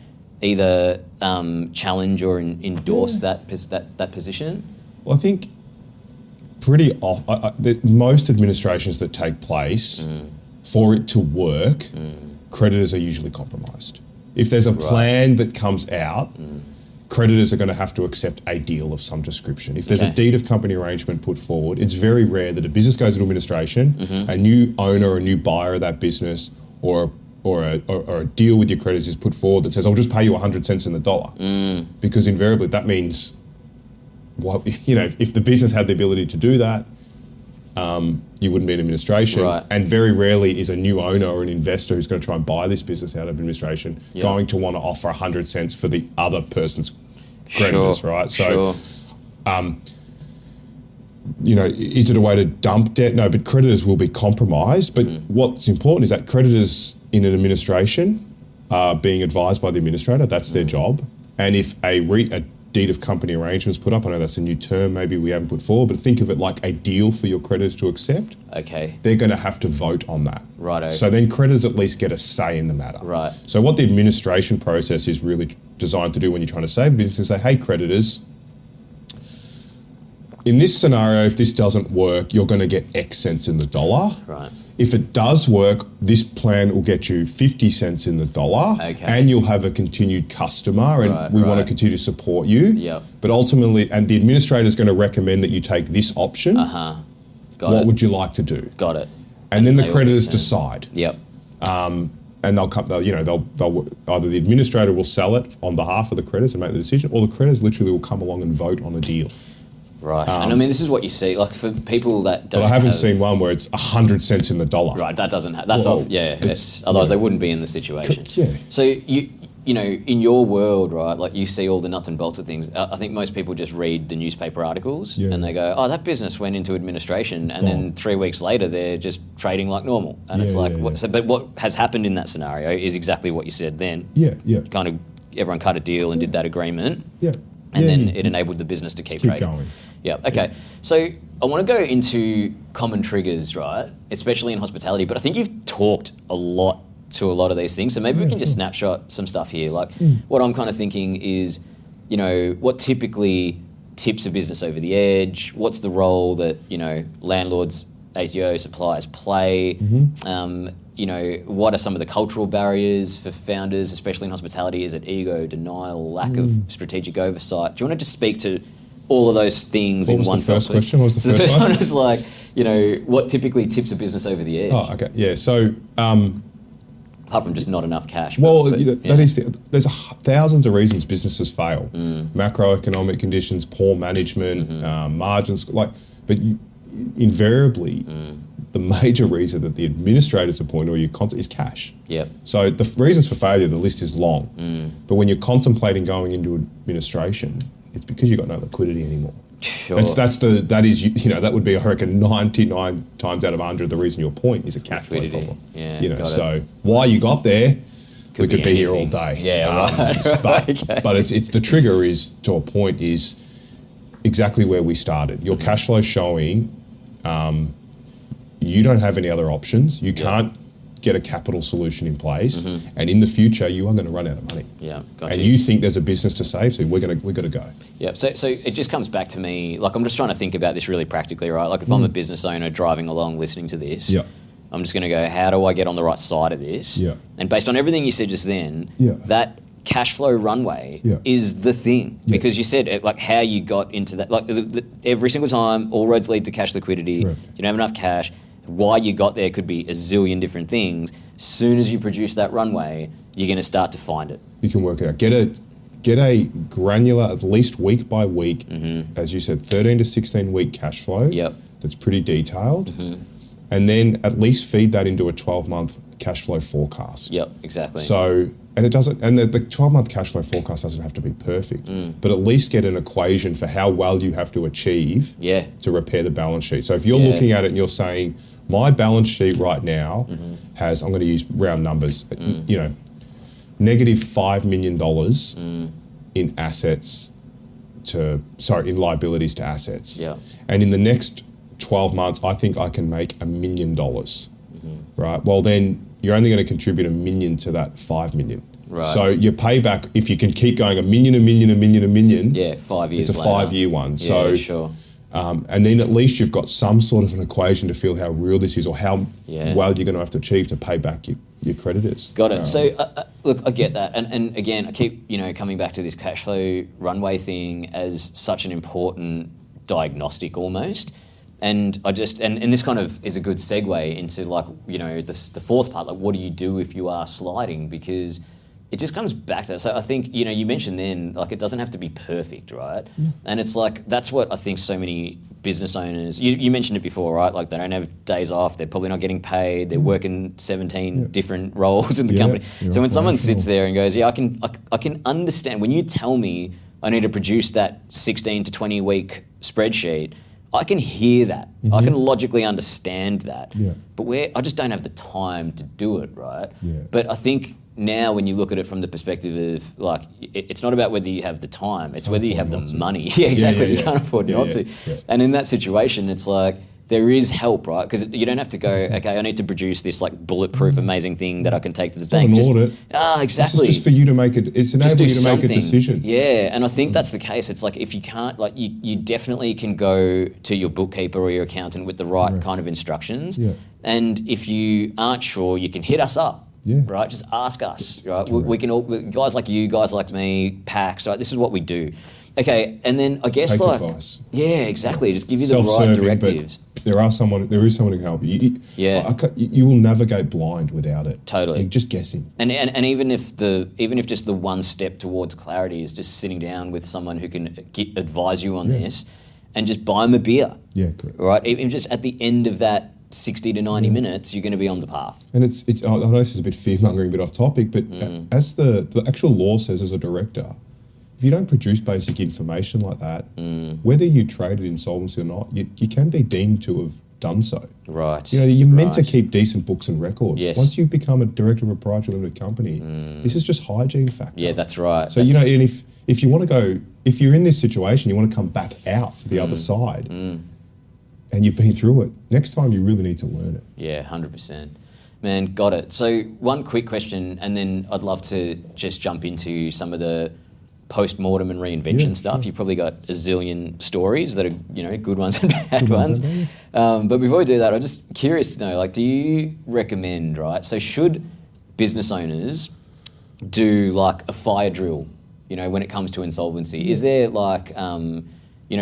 either challenge or endorse that position? Well, I think most administrations that take place, for it to work, creditors are usually compromised. If there's a plan that comes out, creditors are going to have to accept a deal of some description. If there's a deed of company arrangement put forward, it's very rare that a business goes into administration, a new owner or a new buyer of that business or a deal with your creditors is put forward that says, I'll just pay you 100 cents in the dollar. Because invariably that means, well, you know, if the business had the ability to do that, you wouldn't be in administration. And very rarely is a new owner or an investor who's going to try and buy this business out of administration going to want to offer 100 cents for the other person's creditors, right? So, you know, is it a way to dump debt? No, but creditors will be compromised. But what's important is that creditors in an administration are being advised by the administrator. That's their job. And if a deed of company arrangements put up, I know that's a new term maybe we haven't put forward, but think of it like a deal for your creditors to accept. Okay. They're going to have to vote on that. Righto. So then creditors at least get a say in the matter. Right. So what the administration process is really designed to do when you're trying to save a business is say, hey, creditors, in this scenario, if this doesn't work, you're going to get X cents in the dollar. Right. If it does work, this plan will get you 50 cents in the dollar, and you'll have a continued customer, and we want to continue to support you. Yep. But ultimately, and the administrator is going to recommend that you take this option. What would you like to do? Got it. And then the creditors decide. Yep. And they'll either the administrator will sell it on behalf of the creditors and make the decision, or the creditors literally will come along and vote on a deal. Right. And I mean, this is what you see, like for people that don't. But I haven't seen one where it's 100 cents in the dollar. Right. That doesn't. That's off. Yeah. Otherwise, they wouldn't be in the situation. Yeah. So you know, in your world, right? Like you see all the nuts and bolts of things. I think most people just read the newspaper articles and they go, "Oh, that business went into administration," and then 3 weeks later, they're just trading like normal. And it's like, what? So, but what has happened in that scenario is exactly what you said then. Yeah. Yeah. Kind of, everyone cut a deal and did that agreement. Yeah. And then it enabled the business to keep trading. Going. Yeah. Okay. So I want to go into common triggers, right? Especially in hospitality. But I think you've talked a lot of these things. So maybe we can just snapshot some stuff here. Like what I'm kind of thinking is, you know, what typically tips a business over the edge? What's the role that, you know, landlords, ATO, suppliers play? You know, what are some of the cultural barriers for founders, especially in hospitality? Is it ego, denial, lack of strategic oversight? Do you want to just speak to all of those things in one? What was the first question? What was the first one? Is like, you know, what typically tips a business over the edge? Oh, okay. Yeah. So, apart from just not enough cash. Well, there's thousands of reasons businesses fail. Macroeconomic conditions, poor management, margins, but invariably, the major reason that the administrators appoint or is cash. Yep. So the reasons for failure, the list is long. But when you're contemplating going into administration, it's because you've got no liquidity anymore. Sure. That would be, I reckon, 99 times out of 100 the reason you appoint is a cash flow problem. Yeah. You know, so why you got there, we could be here all day. Yeah, right. But it's the trigger is to a point is exactly where we started. Your cash flow showing. You don't have any other options. You can't get a capital solution in place, and in the future you are going to run out of money. Yeah, and you think there's a business to save, so we're going to go. Yeah, so it just comes back to me, like I'm just trying to think about this really practically, right? Like if I'm a business owner driving along listening to this, I'm just going to go, how do I get on the right side of this? Yeah. And based on everything you said just then, that cash flow runway Yeah. is the thing, because you said it, like how you got into that, like every single time all roads lead to cash liquidity. Correct. You don't have enough cash. Why you got there could be a zillion different things. Soon as you produce that runway, you're going to start to find it. You can work it out. Get a granular, at least week by week, as you said, 13 to 16 week cash flow. Yep. That's pretty detailed. And then at least feed that into a 12-month cash flow forecast. Yep, exactly. So, and it doesn't, and the 12-month cash flow forecast doesn't have to be perfect, but at least get an equation for how well you have to achieve to repair the balance sheet. So if you're looking at it and you're saying, my balance sheet right now has, I'm going to use round numbers, you know, negative $5 million in assets in liabilities to assets. Yeah. And in the next 12 months, I think I can make $1 million, right? Well, then you're only going to contribute $1 million to that 5 million. Right. So your payback, if you can keep going $1 million, yeah, 5 years it's a later. 5-year one. Yeah, So, sure. and then at least you've got some sort of an equation to feel how real this is, or how well you're going to have to achieve to pay back your creditors. Got it. So look, I get that, and again, I keep coming back to this cash flow runway thing as such an important diagnostic almost. And I just and this kind of is a good segue into like the fourth part, like what do you do if you are sliding, because it just comes back to that. So I think you mentioned then, like it doesn't have to be perfect, right? And it's like that's what I think so many business owners, you mentioned it before, right? Like they don't have days off, they're probably not getting paid, they're working 17 different roles in the company. So when someone sits there and goes, I can understand when you tell me I need to produce that 16 to 20 week spreadsheet, I can hear that. I can logically understand that. But I just don't have the time to do it, right? But I think now when you look at it from the perspective of like, it's not about whether you have the time, it's whether you have the money. Yeah, exactly. You can't afford not to. And in that situation, it's like, there is help, right? Because you don't have to go, okay, I need to produce this like bulletproof, amazing thing that I can take to the bank. Not an audit. Exactly. It's just for you to make it. It's enabling you to make a decision. Yeah, and I think that's the case. It's like if you can't, like you definitely can go to your bookkeeper or your accountant with the right kind of instructions. And if you aren't sure, you can hit us up. Right, just ask us. Right, we can all, guys like you, guys like me, PAX. Right, this is what we do. Okay, and then I guess take advice. Exactly. Just give you the right directives. There is someone who can help you. You will navigate blind without it. Totally. You're just guessing. And even if just the one step towards clarity is just sitting down with someone who can advise you on this, and just buy them a beer. Yeah, correct. Right. Even just at the end of that 60 to 90 minutes, you're going to be on the path. And it's I know this is a bit fear-mongering, a bit off topic, but as the actual law says, as a director, if you don't produce basic information like that, whether you traded insolvency or not, you can be deemed to have done so. Right. You're meant to keep decent books and records. Yes. Once you become a director of a proprietary limited company, this is just hygiene factor. Yeah, that's right. So, and if you want to go, if you're in this situation, you want to come back out to the other side, and you've been through it, next time you really need to learn it. Yeah, 100%. Man, got it. So one quick question, and then I'd love to just jump into some of the post-mortem and reinvention stuff. Sure. You've probably got a zillion stories that are, good ones and bad ones. But before we do that, I'm just curious to know, like, do you recommend, right? So should business owners do like a fire drill, when it comes to insolvency? Is there like,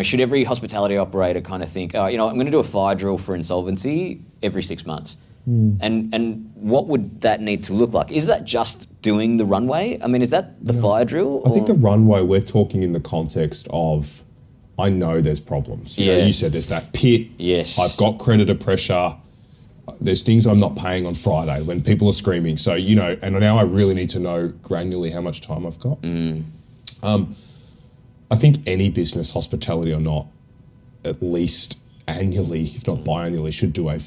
should every hospitality operator kind of think, I'm going to do a fire drill for insolvency every 6 months? And what would that need to look like? Is that just doing the runway? I mean, is that the fire drill? I think the runway, we're talking in the context of, I know there's problems. You said there's that pit. Yes. I've got creditor pressure. There's things I'm not paying on Friday when people are screaming. So, and now I really need to know granularly how much time I've got. I think any business, hospitality or not, at least annually, if not biannually, should do a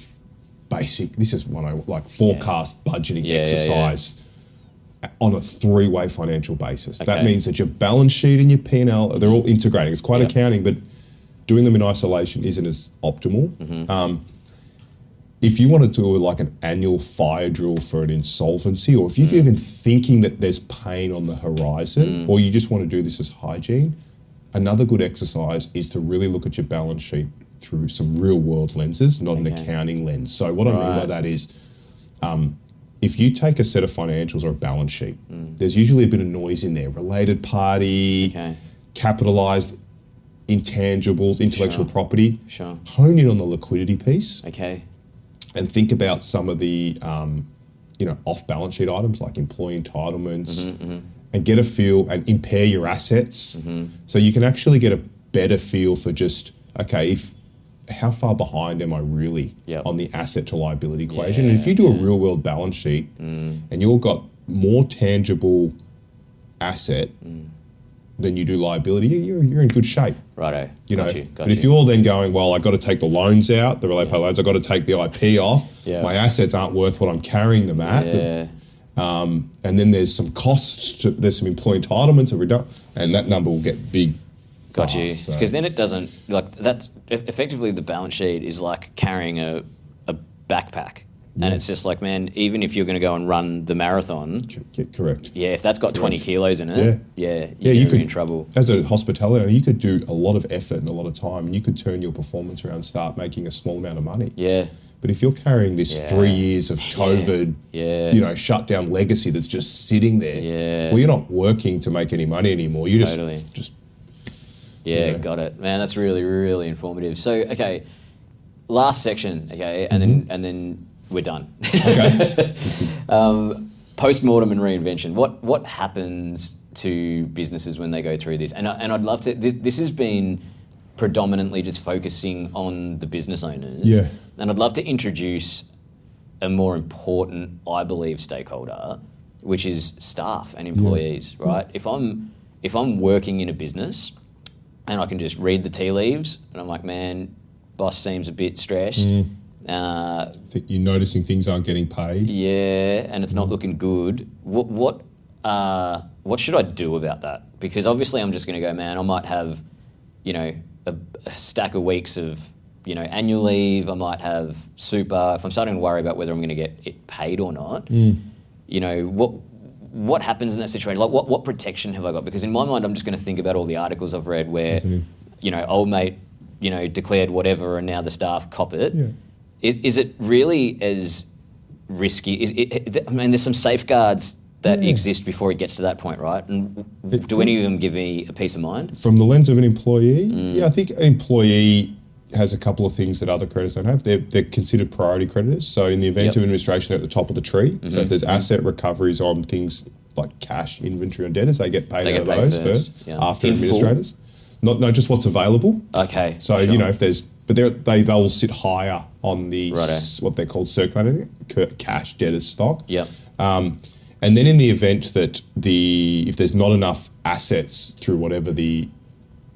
basic, this is one I like, forecast budgeting exercise on a 3-way financial basis. That means that your balance sheet and your P&L, they're all integrating. It's quite accounting, but doing them in isolation isn't as optimal. if you want to do like an annual fire drill for an insolvency, or if you're even thinking that there's pain on the horizon, or you just want to do this as hygiene, another good exercise is to really look at your balance sheet through some real world lenses, not an accounting lens. So what I mean by that is, if you take a set of financials or a balance sheet, there's usually a bit of noise in there, related party, capitalized intangibles, intellectual property. Hone in on the liquidity piece. And think about some of the, off balance sheet items like employee entitlements, and get a feel and impair your assets. So you can actually get a better feel for just, okay, how far behind am I really on the asset to liability equation? And if you do a real world balance sheet and you've got more tangible asset than you do liability, you're in good shape. Righto. But if you're then going, well, I got to take the loans out, the related party loans, I got to take the IP off. My assets aren't worth what I'm carrying them at. And then there's some costs, there's some employee entitlements, and that number will get big. Got you. Because then it doesn't, like, that's effectively the balance sheet is like carrying a backpack. And it's just like, man, even if you're going to go and run the marathon. Correct. Yeah, if that's got 20 kilos in it, you're be in trouble. As a hospitality owner, you could do a lot of effort and a lot of time, and you could turn your performance around and start making a small amount of money. But if you're carrying this 3 years of COVID, shut down legacy that's just sitting there, well, you're not working to make any money anymore. You just got it. Man, that's really, really informative. So, okay, last section, and then we're done. Post-mortem and reinvention. What happens to businesses when they go through this? And I'd love to, this has been predominantly just focusing on the business owners. And I'd love to introduce a more important, I believe, stakeholder, which is staff and employees, right? If I'm working in a business and I can just read the tea leaves and I'm like, man, boss seems a bit stressed. I think you're noticing things aren't getting paid. And it's not looking good. What should I do about that? Because obviously I'm just going to go, man, I might have, a stack of weeks of, annual leave. I might have super. If I'm starting to worry about whether I'm going to get it paid or not, what happens in that situation? Like, what protection have I got? Because in my mind, I'm just going to think about all the articles I've read where, old mate, declared whatever and now the staff cop it. Is it really as risky? There's some safeguards that exist before it gets to that point, right? And do any of them give me a peace of mind? From the lens of an employee, I think an employee has a couple of things that other creditors don't have. They're considered priority creditors. So in the event of administration, they're at the top of the tree. So if there's asset recoveries on things like cash, inventory, and debtors, they get paid out of those first after administrators. Not just what's available. So if there's, but they'll sit higher on the what they call circulating cash debtors stock. And then in the event that if there's not enough assets through whatever the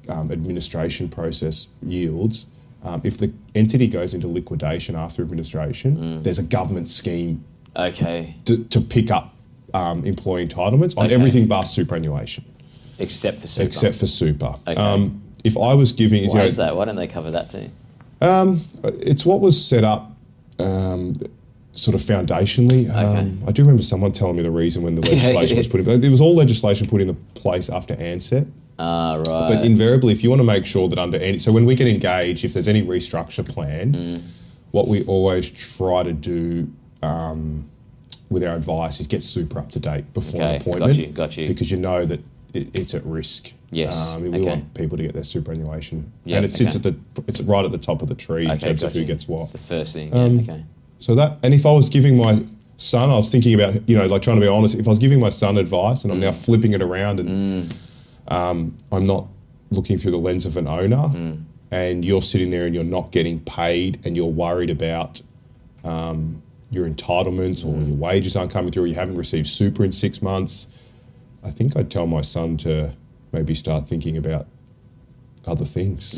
administration process yields, if the entity goes into liquidation after administration, there's a government scheme to pick up employee entitlements on everything bar superannuation. Except for super. If I was giving... Why is that? Why don't they cover that too? It's what was set up sort of foundationally. I do remember someone telling me the reason when the legislation was put in place. There was all legislation put into place after ANSET. Right. But invariably, if you want to make sure that under any... So when we get engaged, if there's any restructure plan, what we always try to do with our advice is get super up to date before an appointment. Got you. Because you know that it's at risk. Yes. We want people to get their superannuation. And it sits it's right at the top of the tree in terms of who gets what. It's the first thing. So and if I was giving my son, I was thinking about, trying to be honest, if I was giving my son advice and I'm now flipping it around and I'm not looking through the lens of an owner and you're sitting there and you're not getting paid and you're worried about your entitlements or your wages aren't coming through or you haven't received super in 6 months, I think I'd tell my son to maybe start thinking about other things.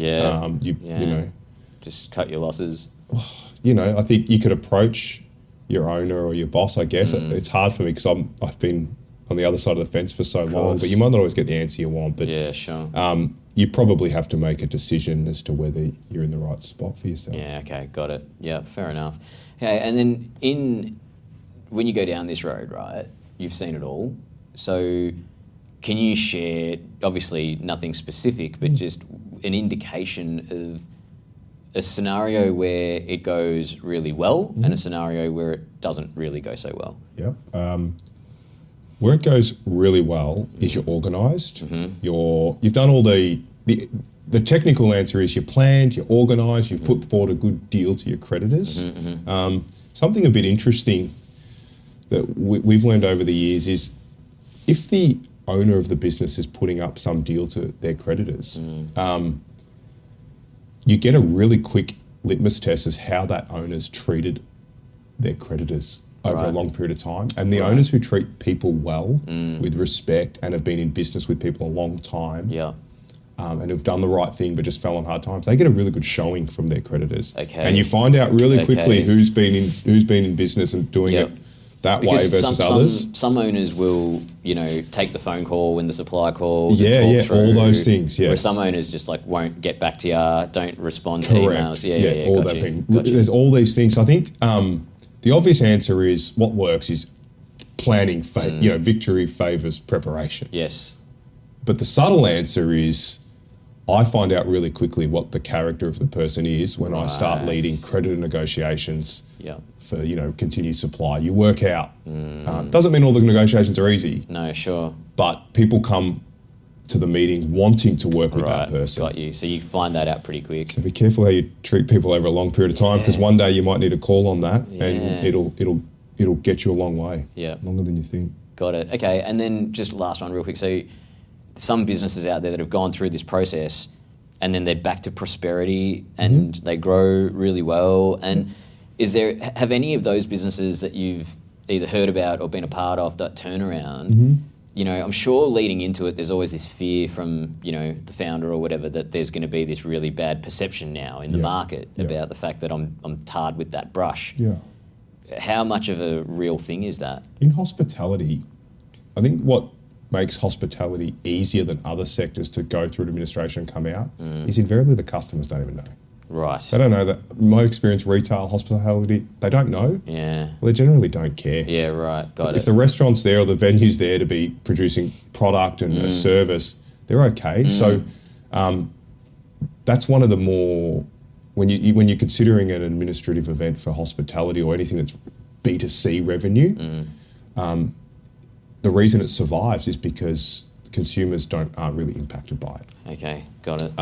Just cut your losses. I think you could approach your owner or your boss, I guess. It's hard for me because I've been on the other side of the fence for so long, course. but you might not always get the answer you want. But Yeah, sure. you probably have to make a decision as to whether you're in the right spot for yourself. Yeah, okay, got it. Yeah, fair enough. Okay, and then when you go down this road, right, you've seen it all. So can you share, obviously nothing specific, but just an indication of a scenario where it goes really well and a scenario where it doesn't really go so well? Yeah. Where it goes really well is you're organised. You've done all the technical answer is you're planned, you're organised, you've put forward a good deal to your creditors. Something a bit interesting that we've learned over the years is if the owner of the business is putting up some deal to their creditors, you get a really quick litmus test as how that owner's treated their creditors over a long period of time. And the owners who treat people well, with respect, and have been in business with people a long time, and have done the right thing but just fell on hard times, they get a really good showing from their creditors. Okay. And you find out really quickly who's been in business and doing it that because way versus others. Some owners will, take the phone call when the supplier calls. All those things. Yeah. Where some owners just won't get back to you, don't respond to emails. Yeah. All that thing. There's all these things. I think the obvious answer is what works is planning. Victory favours preparation. Yes. But the subtle answer is I find out really quickly what the character of the person is when I start leading creditor negotiations for continued supply. You work out. Doesn't mean all the negotiations are easy. No, sure. But people come to the meeting wanting to work with that person. Got you. So you find that out pretty quick. So be careful how you treat people over a long period of time, because one day you might need a call on that, and it'll get you a long way. Yeah, longer than you think. Got it. Okay, and then just last one, real quick. So some businesses out there that have gone through this process, and then they're back to prosperity, and they grow really well. And have any of those businesses that you've either heard about or been a part of that turnaround? I'm sure leading into it, there's always this fear from, the founder or whatever, that there's going to be this really bad perception now in the market about the fact that I'm tarred with that brush. Yeah. How much of a real thing is that? In hospitality, I think what makes hospitality easier than other sectors to go through administration and come out is invariably the customers don't even know. Right. They don't know that. In my experience, retail, hospitality, they don't know. Yeah. Well, they generally don't care. Yeah, right. Got it. If the restaurant's there or the venue's there to be producing product and a service, they're okay. So that's one of the more, when you're considering an administrative event for hospitality or anything that's B2C revenue, the reason it survives is because consumers aren't really impacted by it. Okay, got it.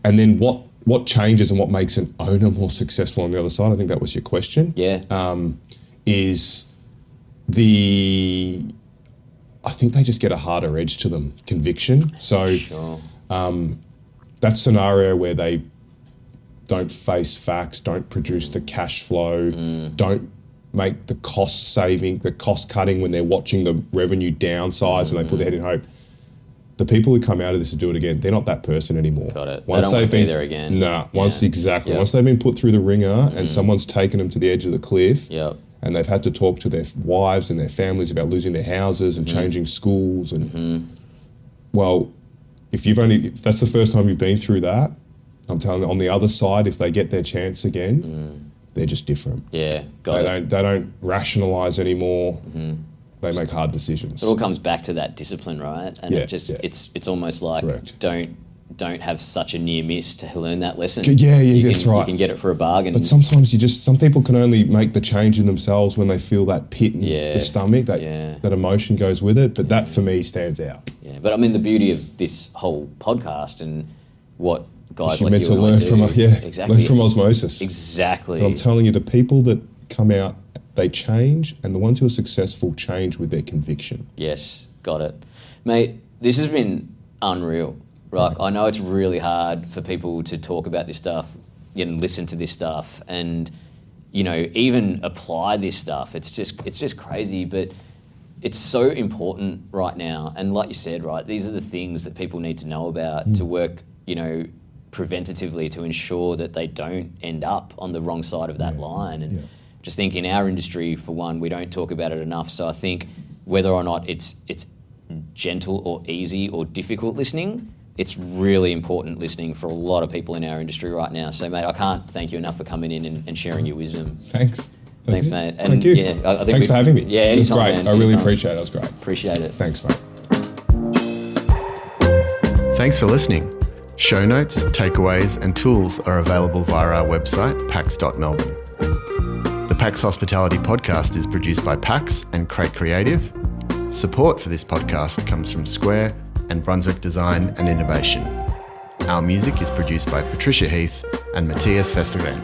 And then what changes and what makes an owner more successful on the other side, I think that was your question. Yeah. Is I think they just get a harder edge to them, conviction. So sure. That scenario where they don't face facts, don't produce the cash flow, don't make the cost cutting when they're watching the revenue downsize and they put their head in hope. The people who come out of this to do it again, they're not that person anymore. Got it. Once they've been there again. Once they've been put through the ringer and someone's taken them to the edge of the cliff, and they've had to talk to their wives and their families about losing their houses and changing schools, and well, if that's the first time you've been through that, I'm telling you, on the other side, if they get their chance again, they're just different. Yeah, They don't rationalise anymore. They make hard decisions. It all comes back to that discipline, right? And it's almost like don't have such a near miss to learn that lesson. That's right. You can get it for a bargain. But sometimes some people can only make the change in themselves when they feel that pit in the stomach, that emotion goes with it. But that for me stands out. Yeah, but I mean the beauty of this whole podcast and what guys you're like meant you to learn from exactly. Learn from osmosis. Exactly. But I'm telling you, the people that come out, they change, and the ones who are successful change with their conviction. Yes, got it. Mate, this has been unreal. Right? I know it's really hard for people to talk about this stuff and listen to this stuff and, even apply this stuff. It's just crazy, but it's so important right now. And like you said, right, these are the things that people need to know about to work, preventatively to ensure that they don't end up on the wrong side of that line. And just think in our industry, for one, we don't talk about it enough. So I think whether or not it's gentle or easy or difficult listening, it's really important listening for a lot of people in our industry right now. So, mate, I can't thank you enough for coming in and sharing your wisdom. Thanks. Thanks, mate. And thank you. Yeah, I think Thanks for having me. Yeah, anytime, it was great. man. I really Anytime. appreciate it. It was great. Appreciate it. Thanks, mate. Thanks for listening. Show notes, takeaways, and tools are available via our website, pax.melbourne. The PAX Hospitality Podcast is produced by PAX and Crate Creative. Support for this podcast comes from Square and Brunswick Design and Innovation. Our music is produced by Patricia Heath and Matthias Vestergren.